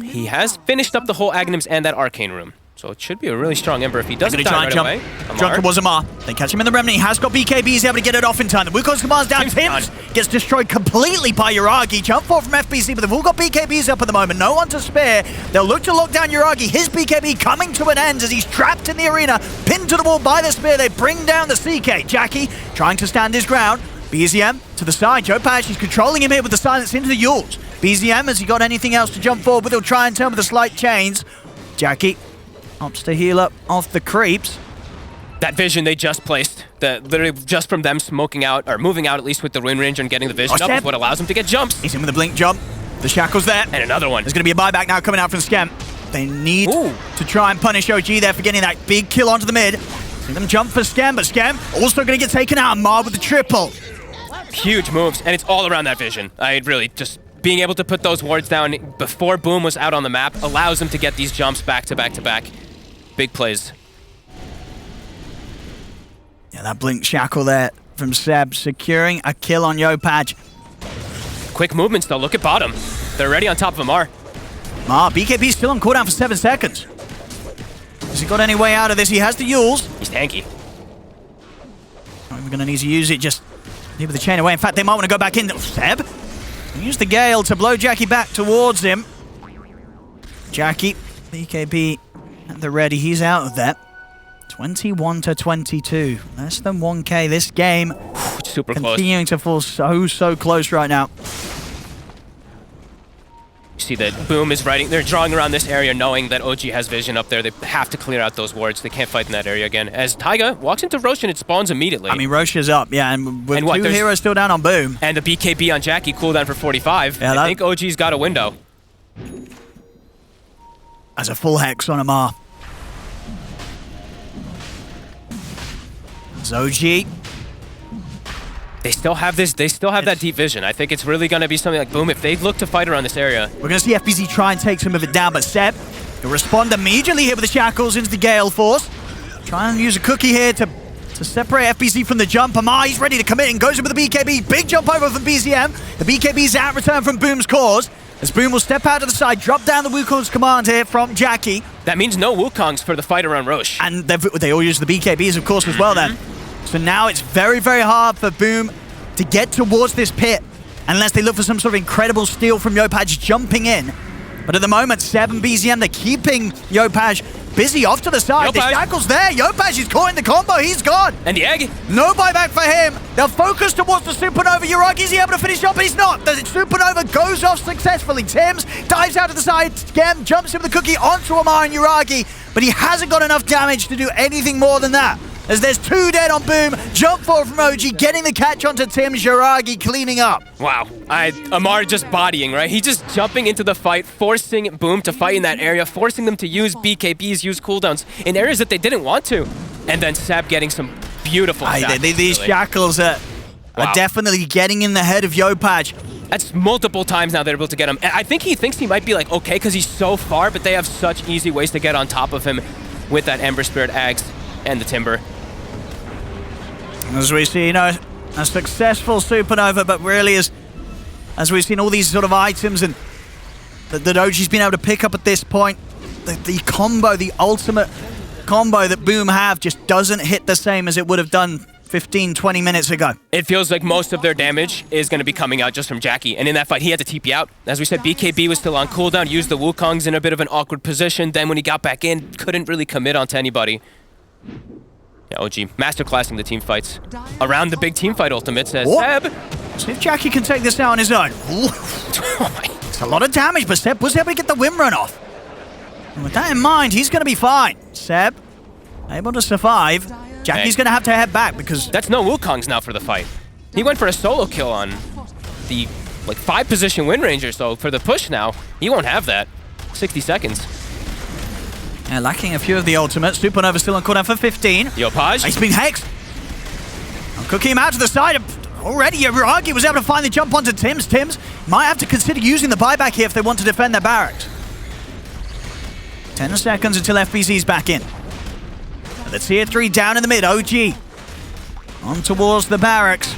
Speaker 2: He has finished up the whole Aghanims and that Arcane Room. So it should be a really strong Ember if he doesn't die right away.
Speaker 1: Jump towards Amar. They catch him in the Remnant. He has got BKB. He's able to get it off in time. The Wukong's command's down. Tims gets destroyed completely by Yuragi. Jump forward from FBC, but they've all got BKBs up at the moment. No one to spare. They'll look to lock down Yuragi. His BKB coming to an end as he's trapped in the arena. Pinned to the wall by the spear. They bring down the CK. Jackie trying to stand his ground. BZM to the side. Yopaj, he's controlling him here with the silence into the Yules. BZM, has he got anything else to jump forward with? He'll try and turn with the slight chains. Jackie opts to heal up off the creeps.
Speaker 2: That vision they just placed, literally just from them smoking out, or moving out at least with the rune range and getting the vision up is what allows them to get jumps.
Speaker 1: He's in with the blink jump. The shackle's there.
Speaker 2: And another one.
Speaker 1: There's going to be a buyback now coming out from Scam. They need to try and punish OG there for getting that big kill onto the mid. See them jump for Scam, but Scam also going to get taken out. Mar with the triple.
Speaker 2: Huge moves, and it's all around that vision. I really just being able to put those wards down before Boom was out on the map allows them to get these jumps back to back to back. Big plays.
Speaker 1: Yeah, that blink shackle there from Seb, securing a kill on Yopaj.
Speaker 2: Quick movements though, look at bottom. They're already on top of Mar.
Speaker 1: BKB's still on cooldown for 7 seconds. Has he got any way out of this? He has the Yules.
Speaker 2: He's tanky.
Speaker 1: We're going to need to use it just with the chain away. In fact, they might want to go back in. Seb, use the Gale to blow Jackie back towards him. Jackie, BKB at the ready. He's out of that. 21 to 22. Less than 1K this game.
Speaker 2: Super close.
Speaker 1: Continuing to fall so close right now.
Speaker 2: You see that Boom is riding. They're drawing around this area knowing that OG has vision up there. They have to clear out those wards. They can't fight in that area again. As Taiga walks into Rosh and it spawns immediately.
Speaker 1: I mean, Rosh is up, yeah, and with two heroes still down on Boom.
Speaker 2: And the BKB on Jackie cooldown for 45. Yeah, I think OG's got a window.
Speaker 1: As a full hex on Amar. As OG.
Speaker 2: They still have this. They still have that deep vision. I think it's really going to be something like Boom. If they look to fight around this area,
Speaker 1: we're going to see FBZ try and take some of it down, but Seb will respond immediately here with the shackles into the Gale Force. Try and use a cookie here to separate FBZ from the jump. Amar, he's ready to commit and goes in with the BKB. Big jump over from BZM. The BKB's out return from Boom's cause. As Boom will step out to the side, drop down the Wukong's command here from Jackie.
Speaker 2: That means no Wukongs for the fight around Rosh.
Speaker 1: And they all use the BKBs, of course, as well then. So now it's very hard for Boom to get towards this pit unless they look for some sort of incredible steal from Yopaj jumping in. But at the moment, Seb and BZM, they're keeping Yopaj busy off to the side. The shackle's there. Yopaj is caught in the combo. He's gone.
Speaker 2: And the egg.
Speaker 1: No buyback for him. They'll focus towards the Supernova. Yuragi, is he able to finish off? But he's not. The Supernova goes off successfully. Tims dives out to the side. Gem jumps in with the cookie onto Amar and Yuragi. But he hasn't got enough damage to do anything more than that. As there's 2 dead on Boom, jump forward from OG, getting the catch onto Tim, Yuragi cleaning up.
Speaker 2: Wow, Amar just bodying, right? He's just jumping into the fight, forcing Boom to fight in that area, forcing them to use BKBs, use cooldowns in areas that they didn't want to. And then Sab getting some beautiful shots.
Speaker 1: These shackles are definitely getting in the head of Yopaj.
Speaker 2: That's multiple times now they're able to get him. I think he thinks he might be like, okay, because he's so far, but they have such easy ways to get on top of him with that Ember Spirit Axe and the Timber.
Speaker 1: As we see, a successful Supernova, but really as we've seen all these sort of items and that OG's been able to pick up at this point. The combo, the ultimate combo that Boom have just doesn't hit the same as it would have done 15, 20 minutes ago.
Speaker 2: It feels like most of their damage is going to be coming out just from Jackie. And in that fight, he had to TP out. As we said, BKB was still on cooldown, used the Wukongs in a bit of an awkward position. Then when he got back in, couldn't really commit onto anybody. Yeah, OG masterclassing the team fights. Around the big team fight ultimate, says Seb.
Speaker 1: See if Jackie can take this out on his own. It's a lot of damage, but Seb was able to get the win run off. And with that in mind, he's going to be fine. Seb, able to survive. Jackie's going to have to head back because...
Speaker 2: That's no Wukongs now for the fight. He went for a solo kill on the 5-position Wind Ranger, so for the push now, he won't have that. 60 seconds.
Speaker 1: Yeah, lacking a few of the ultimates. Supernova still on cooldown for 15.
Speaker 2: Yopaj.
Speaker 1: He's being hexed. Cooking him out to the side. Already, Yuragi was able to finally jump onto Tims. Tims might have to consider using the buyback here if they want to defend their barracks. 10 seconds until FBZ's back in. The tier 3 down in the mid, OG. On towards the barracks.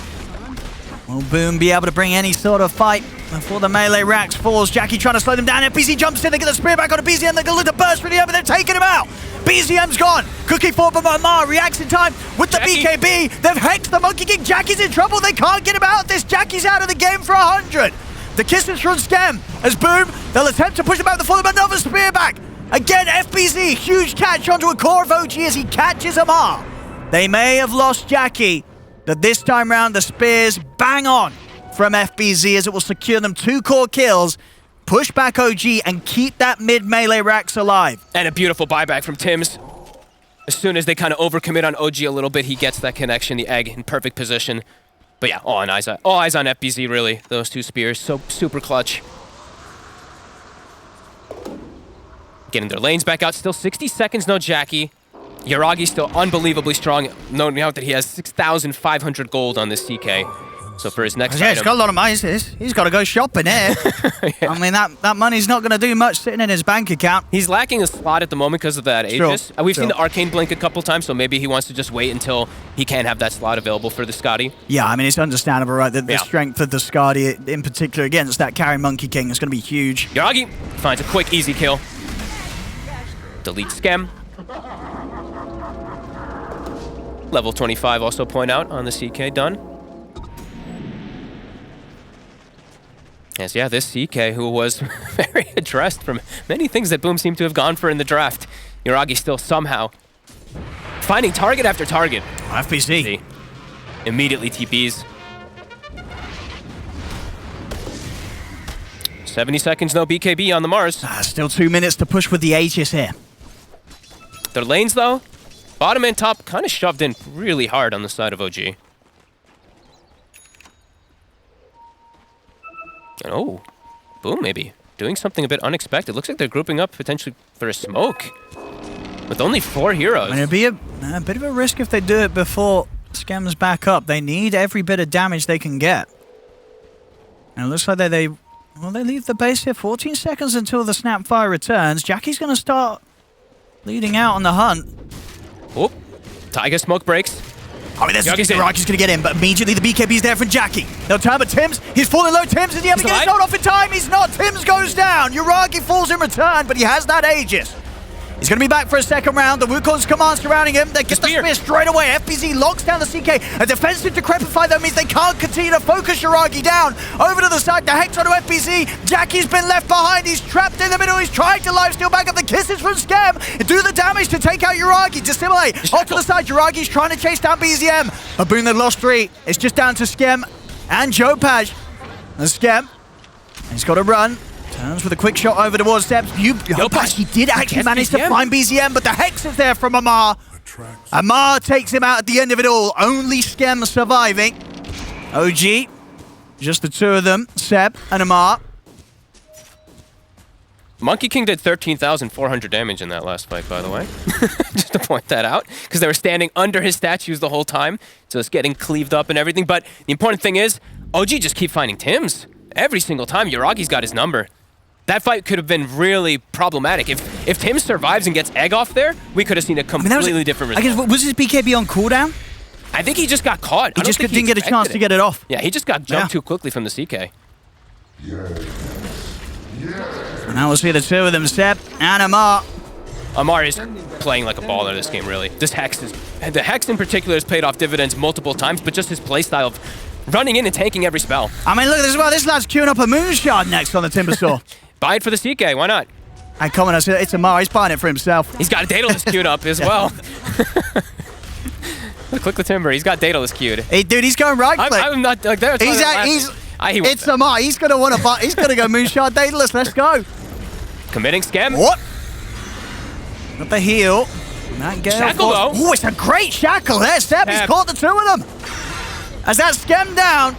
Speaker 1: Will Boom be able to bring any sort of fight before the melee racks falls? Jackie trying to slow them down. FBZ jumps in, they get the spear back on a BZM. They're going to look to burst through the air, but they're taking him out. BZM's gone. Cookie forward, but Mar reacts in time with the
Speaker 2: Jackie.
Speaker 1: BKB. They've hexed the Monkey King. Jackie's in trouble. They can't get him out of this. Jackie's out of the game for 100. The kisses from Scam as Boom. They'll attempt to push him back before them. Another spear back. Again, FBZ, huge catch onto a core of OG as he catches Amar. They may have lost Jackie, but this time round the spears bang on from FBZ as it will secure them 2 core kills, push back OG, and keep that mid-melee racks alive.
Speaker 2: And a beautiful buyback from Tims. As soon as they kind of overcommit on OG a little bit, he gets that connection, the egg, in perfect position. But yeah, all eyes on FBZ, really. Those 2 spears, so super clutch. Getting their lanes back out. Still 60 seconds, no Jackie. Yuragi's still unbelievably strong, noting out that he has 6,500 gold on this CK. So for his next
Speaker 1: Yeah,
Speaker 2: item...
Speaker 1: he's got a lot of money. He's got to go shopping here. Yeah. I mean, that money's not going to do much sitting in his bank account.
Speaker 2: He's lacking a slot at the moment because of that Aegis. We've seen the Arcane Blink a couple times, so maybe he wants to just wait until he can have that slot available for the Scotty.
Speaker 1: Yeah, I mean, it's understandable, right? The strength of the Scotty, in particular against that carry Monkey King, is going to be huge.
Speaker 2: Yuragi finds a quick, easy kill. Delete Scam. Level 25 also point out on the CK done. Yes, yeah, this CK who was very addressed from many things that Boom seemed to have gone for in the draft. Yuragi still somehow finding target after target.
Speaker 1: FBZ.
Speaker 2: Immediately TPs. 70 seconds, no BKB on the Mars.
Speaker 1: Still 2 minutes to push with the Aegis here.
Speaker 2: Their lanes, though, bottom and top, kind of shoved in really hard on the side of OG. And oh, Boom maybe doing something a bit unexpected. Looks like they're grouping up potentially for a smoke. With only 4 heroes.
Speaker 1: I mean, it'd be a bit of a risk if they do it before Scam's back up. They need every bit of damage they can get. And it looks like they leave the base here. 14 seconds until the Snapfire returns. Jackie's going to start leading out on the hunt.
Speaker 2: Oh, Tiger smoke breaks.
Speaker 1: I mean, this is Yuragi's going to get in, but immediately the BKB's there from Jackie. No time, but Tims, he's falling low. Tims, is he able to get his node off in time? He's not. Tims goes down. Yuragi falls in return, but he has that Aegis. He's going to be back for a second round. The Wukong's command surrounding him. They get the spear straight away. FBZ locks down the CK. A defensive Decrepify, though, means they can't continue to focus Yuragi down. Over to the side, the Hex onto FBZ. Jackie's been left behind. He's trapped in the middle. He's trying to lifesteal back up the kisses from Scam. Do the damage to take out Yuragi. Dissimulate. Off to the side, Yuragi's trying to chase down BZM. A Boom, they've lost 3. It's just down to Scam and Jopaj. And Scam, he's got to run. Turns with a quick shot over towards Sebs. Yopaj, he did actually manage to find BZM, but the Hex is there from Amar. Amar takes him out at the end of it all. Only Scam surviving. OG, just the 2 of them, Seb and Amar.
Speaker 2: Monkey King did 13,400 damage in that last fight, by the way. Just to point that out, because they were standing under his statues the whole time, so it's getting cleaved up and everything. But the important thing is, OG just keep finding Tims. Every single time, Yuragi's got his number. That fight could have been really problematic. If Tim survives and gets egg off there, we could have seen a completely different result.
Speaker 1: I guess, was his BKB on cooldown?
Speaker 2: I think he just got caught.
Speaker 1: He just didn't get a chance to get it off.
Speaker 2: Yeah, he just got jumped too quickly from the CK.
Speaker 1: And now we'll see the two of them, Seb and Amar.
Speaker 2: Amar is playing like a baller in this game, really. The Hex in particular has paid off dividends multiple times, but just his playstyle of running in and tanking every spell.
Speaker 1: I mean, look at this as well. This lad's queuing up a Moonshard next on the Timbersaw.
Speaker 2: Buy it for the CK, why not?
Speaker 1: Hey, come on, it's Amar. He's buying it for himself.
Speaker 2: He's got Daedalus queued up as well. Click the Timber. He's got Daedalus queued.
Speaker 1: Hey, dude, he's going right click.
Speaker 2: I'm not like that.
Speaker 1: It's Amar. He's gonna want to buy. He's gonna go Moonshard Daedalus. Let's go.
Speaker 2: Committing scam.
Speaker 1: What? Got the heal.
Speaker 2: Shackle though.
Speaker 1: Oh, it's a great shackle there, Seb. He's caught the two of them. As that scam down.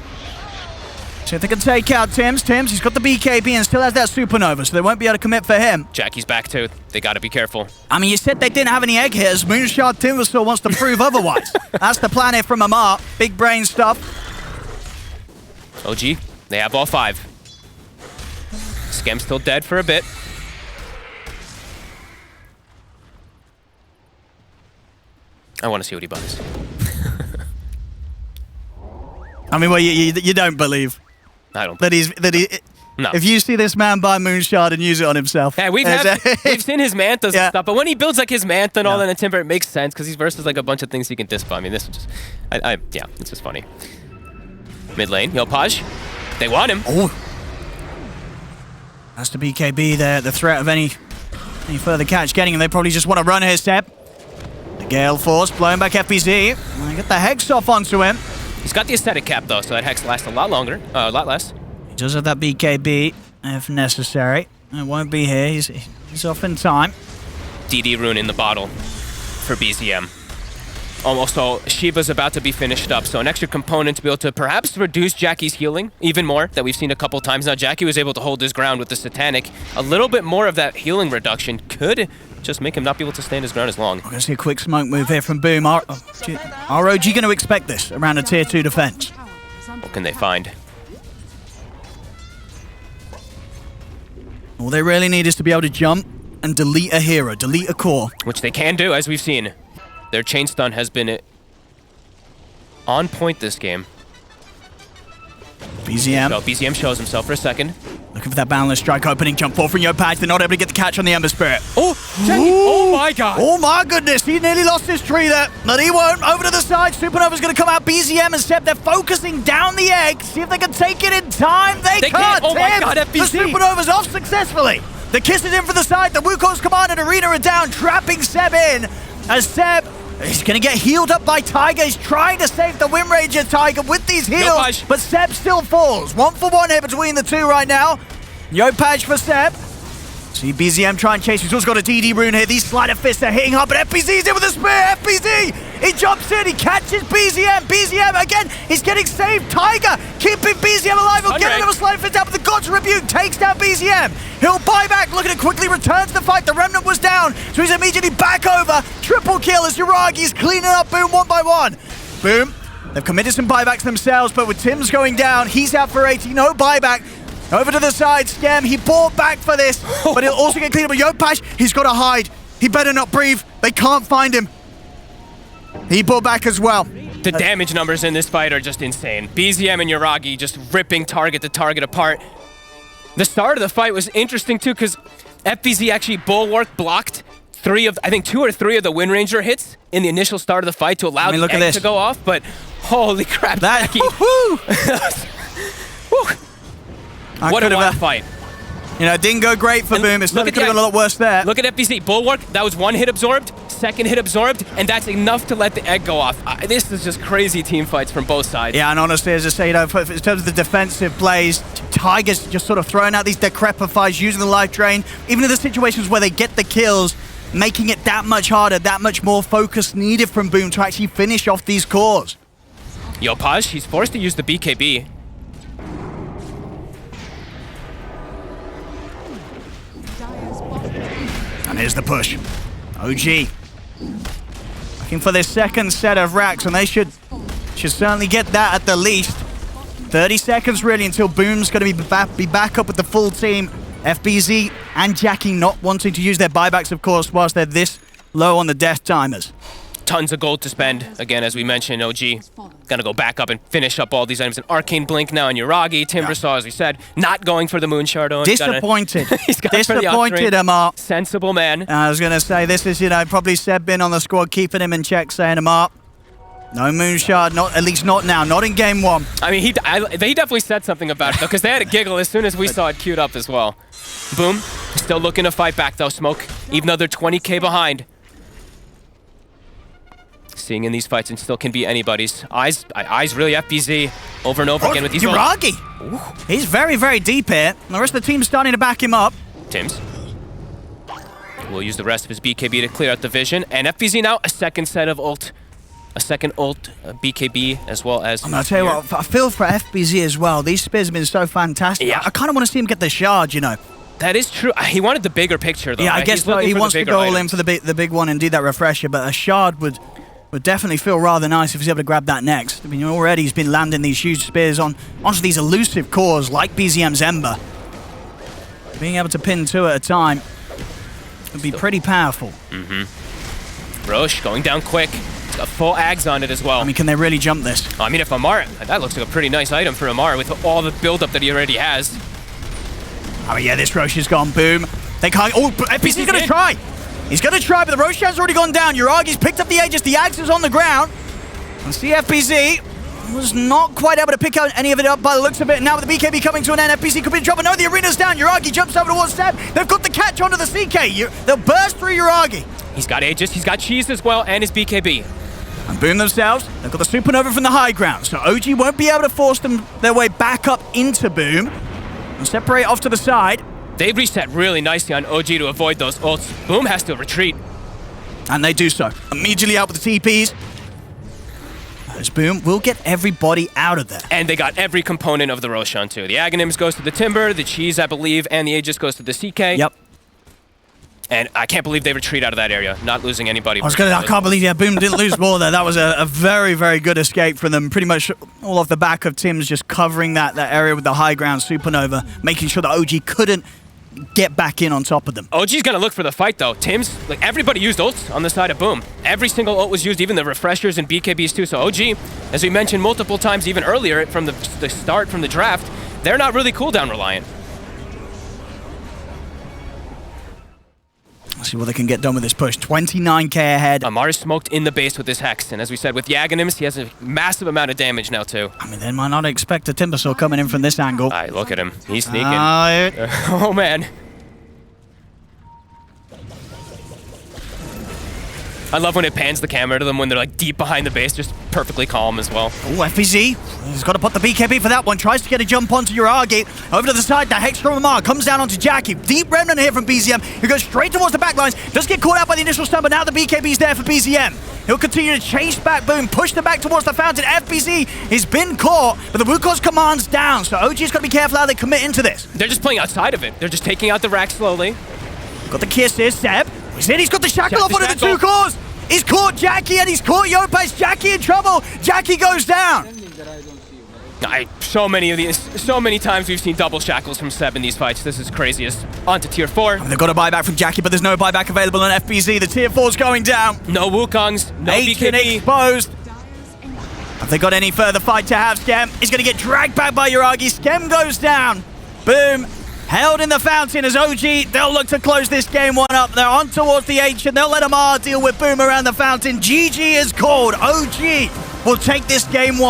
Speaker 1: See if they can take out Tims. He's got the BKB and still has that Supernova, so they won't be able to commit for him.
Speaker 2: Jackie's back too. They gotta be careful.
Speaker 1: I mean, you said they didn't have any egg hitters. Moonshard Timbersaw wants to prove otherwise. That's the plan here from Amar. Big brain stuff.
Speaker 2: OG, they have all 5. Scam's still dead for a bit. I want to see what he buys.
Speaker 1: I mean, well, you don't believe
Speaker 2: I don't.
Speaker 1: that he.
Speaker 2: No.
Speaker 1: If you see this man buy Moonshard and use it on himself.
Speaker 2: Yeah, we've seen his mantas and stuff, but when he builds like his manta and all that in Timber, it makes sense because he's versus like a bunch of things he can dispo. I mean, this is just, yeah, it's just funny. Mid lane, Yopaj. They want him.
Speaker 1: Oh. That's the BKB there. The threat of any further catch getting him. They probably just want to run here, Step. The Gale Force blowing back FPZ. They get the Hex off onto him.
Speaker 2: He's got the aesthetic cap though, so that Hex lasts a lot longer, a lot less.
Speaker 1: He does have that BKB if necessary. It won't be here. He's off in time.
Speaker 2: DD rune in the bottle for BZM. Almost all. Shiva's about to be finished up, so an extra component to be able to perhaps reduce Jackie's healing even more that we've seen a couple times now. Jackie was able to hold his ground with the Satanic. A little bit more of that healing reduction could just make him not be able to stand his ground as long.
Speaker 1: We're going to see a quick smoke move here from Boom. ROG going to expect this around a tier 2 defense.
Speaker 2: What can they find?
Speaker 1: All they really need is to be able to jump and delete a hero, delete a core.
Speaker 2: Which they can do, as we've seen. Their chain stun has been on point this game.
Speaker 1: BZM.
Speaker 2: So BZM shows himself for a second.
Speaker 1: Looking for that boundless strike opening jump forward from Yopaj. They're not able to get the catch on the Ember Spirit.
Speaker 2: Oh, Jackie. Oh my god.
Speaker 1: Oh my goodness. He nearly lost his tree there. But he won't. Over to the side. Supernova's going to come out. BZM and Seb, they're focusing down the egg. See if they can take it in time. They can't.
Speaker 2: Oh my god, FBZ.
Speaker 1: The Supernova's off successfully. The kiss is in for the side. The Wukong's Command and Arena are down, trapping Seb in. As Seb, he's going to get healed up by Tiger. He's trying to save the Wind Ranger Tiger with these heals, but Seb still falls. 1-for-1 here between the two right now. Yopaj for Seb. See BZM try and chase. He's also got a DD rune here. These slider fists are hitting hard, but FPZ's in with a spear. FPZ, he jumps in, he catches BZM. BZM again, he's getting saved. Tiger keeping BZM alive. He'll get another slider fist out, but the God's Rebuke takes down BZM. He'll buy back, looking to quickly return to the fight. The Remnant was down, so he's immediately back over. Triple kill as Yuragi's cleaning up Boom one by one. Boom, they've committed some buybacks themselves, but with Tim's going down, he's out for 80, no buyback. Over to the side, Scam, he bought back for this, but he'll also get cleaned up with Yopaj. He's got to hide. He better not breathe. They can't find him. He bought back as well.
Speaker 2: The damage numbers in this fight are just insane. BZM and Yuragi just ripping target to target apart. The start of the fight was interesting too, because FBZ actually Bulwark blocked 2 or 3 of the Wind Ranger hits in the initial start of the fight to allow the egg to go off, but holy crap, Jackie. What a wild fight.
Speaker 1: You know, it didn't go great for Boom. It's could have gone a lot worse there.
Speaker 2: Look at FBZ. Bulwark, that was 1 hit absorbed, 2nd hit absorbed, and that's enough to let the egg go off. This is just crazy team fights from both sides.
Speaker 1: Yeah, and honestly, as I say, you know, in terms of the defensive plays, Tiger's just sort of throwing out these decrepifies, using the life drain. Even in the situations where they get the kills, making it that much harder, that much more focus needed from Boom to actually finish off these cores.
Speaker 2: Yopaj, he's forced to use the BKB.
Speaker 1: And here's the push. OG looking for this second set of racks, and they should certainly get that at the least. 30 seconds really until Boom's going to be back up with the full team. FBZ and Jackie not wanting to use their buybacks, of course, whilst they're this low on the death timers.
Speaker 2: tons of gold to spend. Again, as we mentioned, OG gonna go back up and finish up all these items. An Arcane Blink now on Yuragi. Timbersaw, as we said, not going for the Moon Shard.
Speaker 1: Disappointed.
Speaker 2: He's got
Speaker 1: Disappointed, Amar.
Speaker 2: Sensible man.
Speaker 1: I was going to say, this is, probably Seb been on the squad, keeping him in check, saying, Amar, no Moonshard, at least not now, not in game 1.
Speaker 2: I mean, he definitely said something about it, though, because they had a giggle as soon as we saw it queued up as well. Boom. Still looking to fight back, though, Smoke. Even though they're 20k behind. Seeing in these fights and still can be anybody's. Eyes really FBZ over and over again with these.
Speaker 1: Yuragi! He's very, very deep here. And the rest of the team's starting to back him up.
Speaker 2: Tims will use the rest of his BKB to clear out the vision. And FBZ now, a second set of ult. A second ult, BKB, as well as...
Speaker 1: I'll tell you what, I feel for FBZ as well. These spears have been so fantastic.
Speaker 2: Yeah.
Speaker 1: I kind of want to see him get the shard,
Speaker 2: That is true. He wanted the bigger picture, though.
Speaker 1: Yeah,
Speaker 2: right?
Speaker 1: I guess so. He wants to go all in for the big one and do that refresher, but a shard would definitely feel rather nice if he's able to grab that next. I mean, already he's been landing these huge spears onto these elusive cores like BZM's Ember. Being able to pin 2 at a time would be pretty powerful.
Speaker 2: Roche going down quick. He's got full ags on it as well.
Speaker 1: I mean, can they really jump this?
Speaker 2: I mean, if Amar... That looks like a pretty nice item for Amar with all the build-up that he already has.
Speaker 1: Oh, yeah, this Roche has gone. Boom. They can't... Oh, FBC's going to try. He's going to try, but the Roche has already gone down. Yuragi's picked up the Aegis. The Ags is on the ground. And CFBZ was not quite able to pick out any of it up by the looks of it. Now with the BKB coming to an end, FBC could be in trouble. No, the arena's down. Yuragi jumps over towards Seb. They've got the catch onto the CK. They'll burst through Yuragi.
Speaker 2: He's got Aegis, he's got Cheese as well, and his BKB.
Speaker 1: And Boom themselves, they've got the Supernova from the high ground, so OG won't be able to force their way back up into Boom and separate off to the side.
Speaker 2: They reset really nicely on OG to avoid those ults. Boom has to retreat.
Speaker 1: And they do so. Immediately out with the TPs. As Boom will get everybody out of there.
Speaker 2: And they got every component of the Roshan too. The Aghanims goes to the Timber, the Cheese, I believe, and the Aegis goes to the CK.
Speaker 1: Yep.
Speaker 2: And I can't believe they retreat out of that area, not losing anybody.
Speaker 1: I can't believe, Boom didn't lose more there. That was a very, very good escape from them. Pretty much all off the back of Tim's just covering that area with the high ground Supernova, making sure that OG couldn't get back in on top of them.
Speaker 2: OG's gonna look for the fight though. Tim's, everybody used ults on the side of Boom. Every single ult was used, even the refreshers and BKBs too. So OG, as we mentioned multiple times even earlier from the start, from the draft, they're not really cooldown reliant.
Speaker 1: Let's see what they can get done with this push. 29k ahead.
Speaker 2: Amar is smoked in the base with this Hex, and as we said, with the Aghanims, he has a massive amount of damage now too.
Speaker 1: I mean, they might not expect a Timbersaw coming in from this angle.
Speaker 2: Alright, look at him. He's sneaking.
Speaker 1: Oh,
Speaker 2: man. I love when it pans the camera to them when they're deep behind the base, just perfectly calm as well.
Speaker 1: Oh, FBZ. He's got to put the BKB for that one. Tries to get a jump onto Yuragi. Over to the side, the Hex from Amar comes down onto Jackie. Deep Remnant here from BZM, who goes straight towards the backlines. Does get caught out by the initial stun, but now the BKB's there for BZM. He'll continue to chase back Boom, push them back towards the fountain. FBZ has been caught, but the Wukong's command's down, so OG's got to be careful how they commit into this.
Speaker 2: They're just playing outside of it. They're just taking out the rack slowly.
Speaker 1: Got the kisses, Seb. He's in, he's got the shackle off one of the 2 cores. He's caught Jackie and he's caught Yopes. Jackie in trouble. Jackie goes down.
Speaker 2: So many times we've seen double shackles from Seb in these fights. This is craziest. On to tier 4.
Speaker 1: And they've got a buyback from Jackie, but there's no buyback available on FBZ. The tier 4's going down.
Speaker 2: No Wukongs, no BKB.
Speaker 1: Exposed. Have they got any further fight to have? Skem is going to get dragged back by Yuragi. Skem goes down. Boom. Held in the fountain as OG. They'll look to close this game 1 up. They're on towards the H and they'll let Amar deal with Boom around the fountain. GG is called. OG will take this game 1.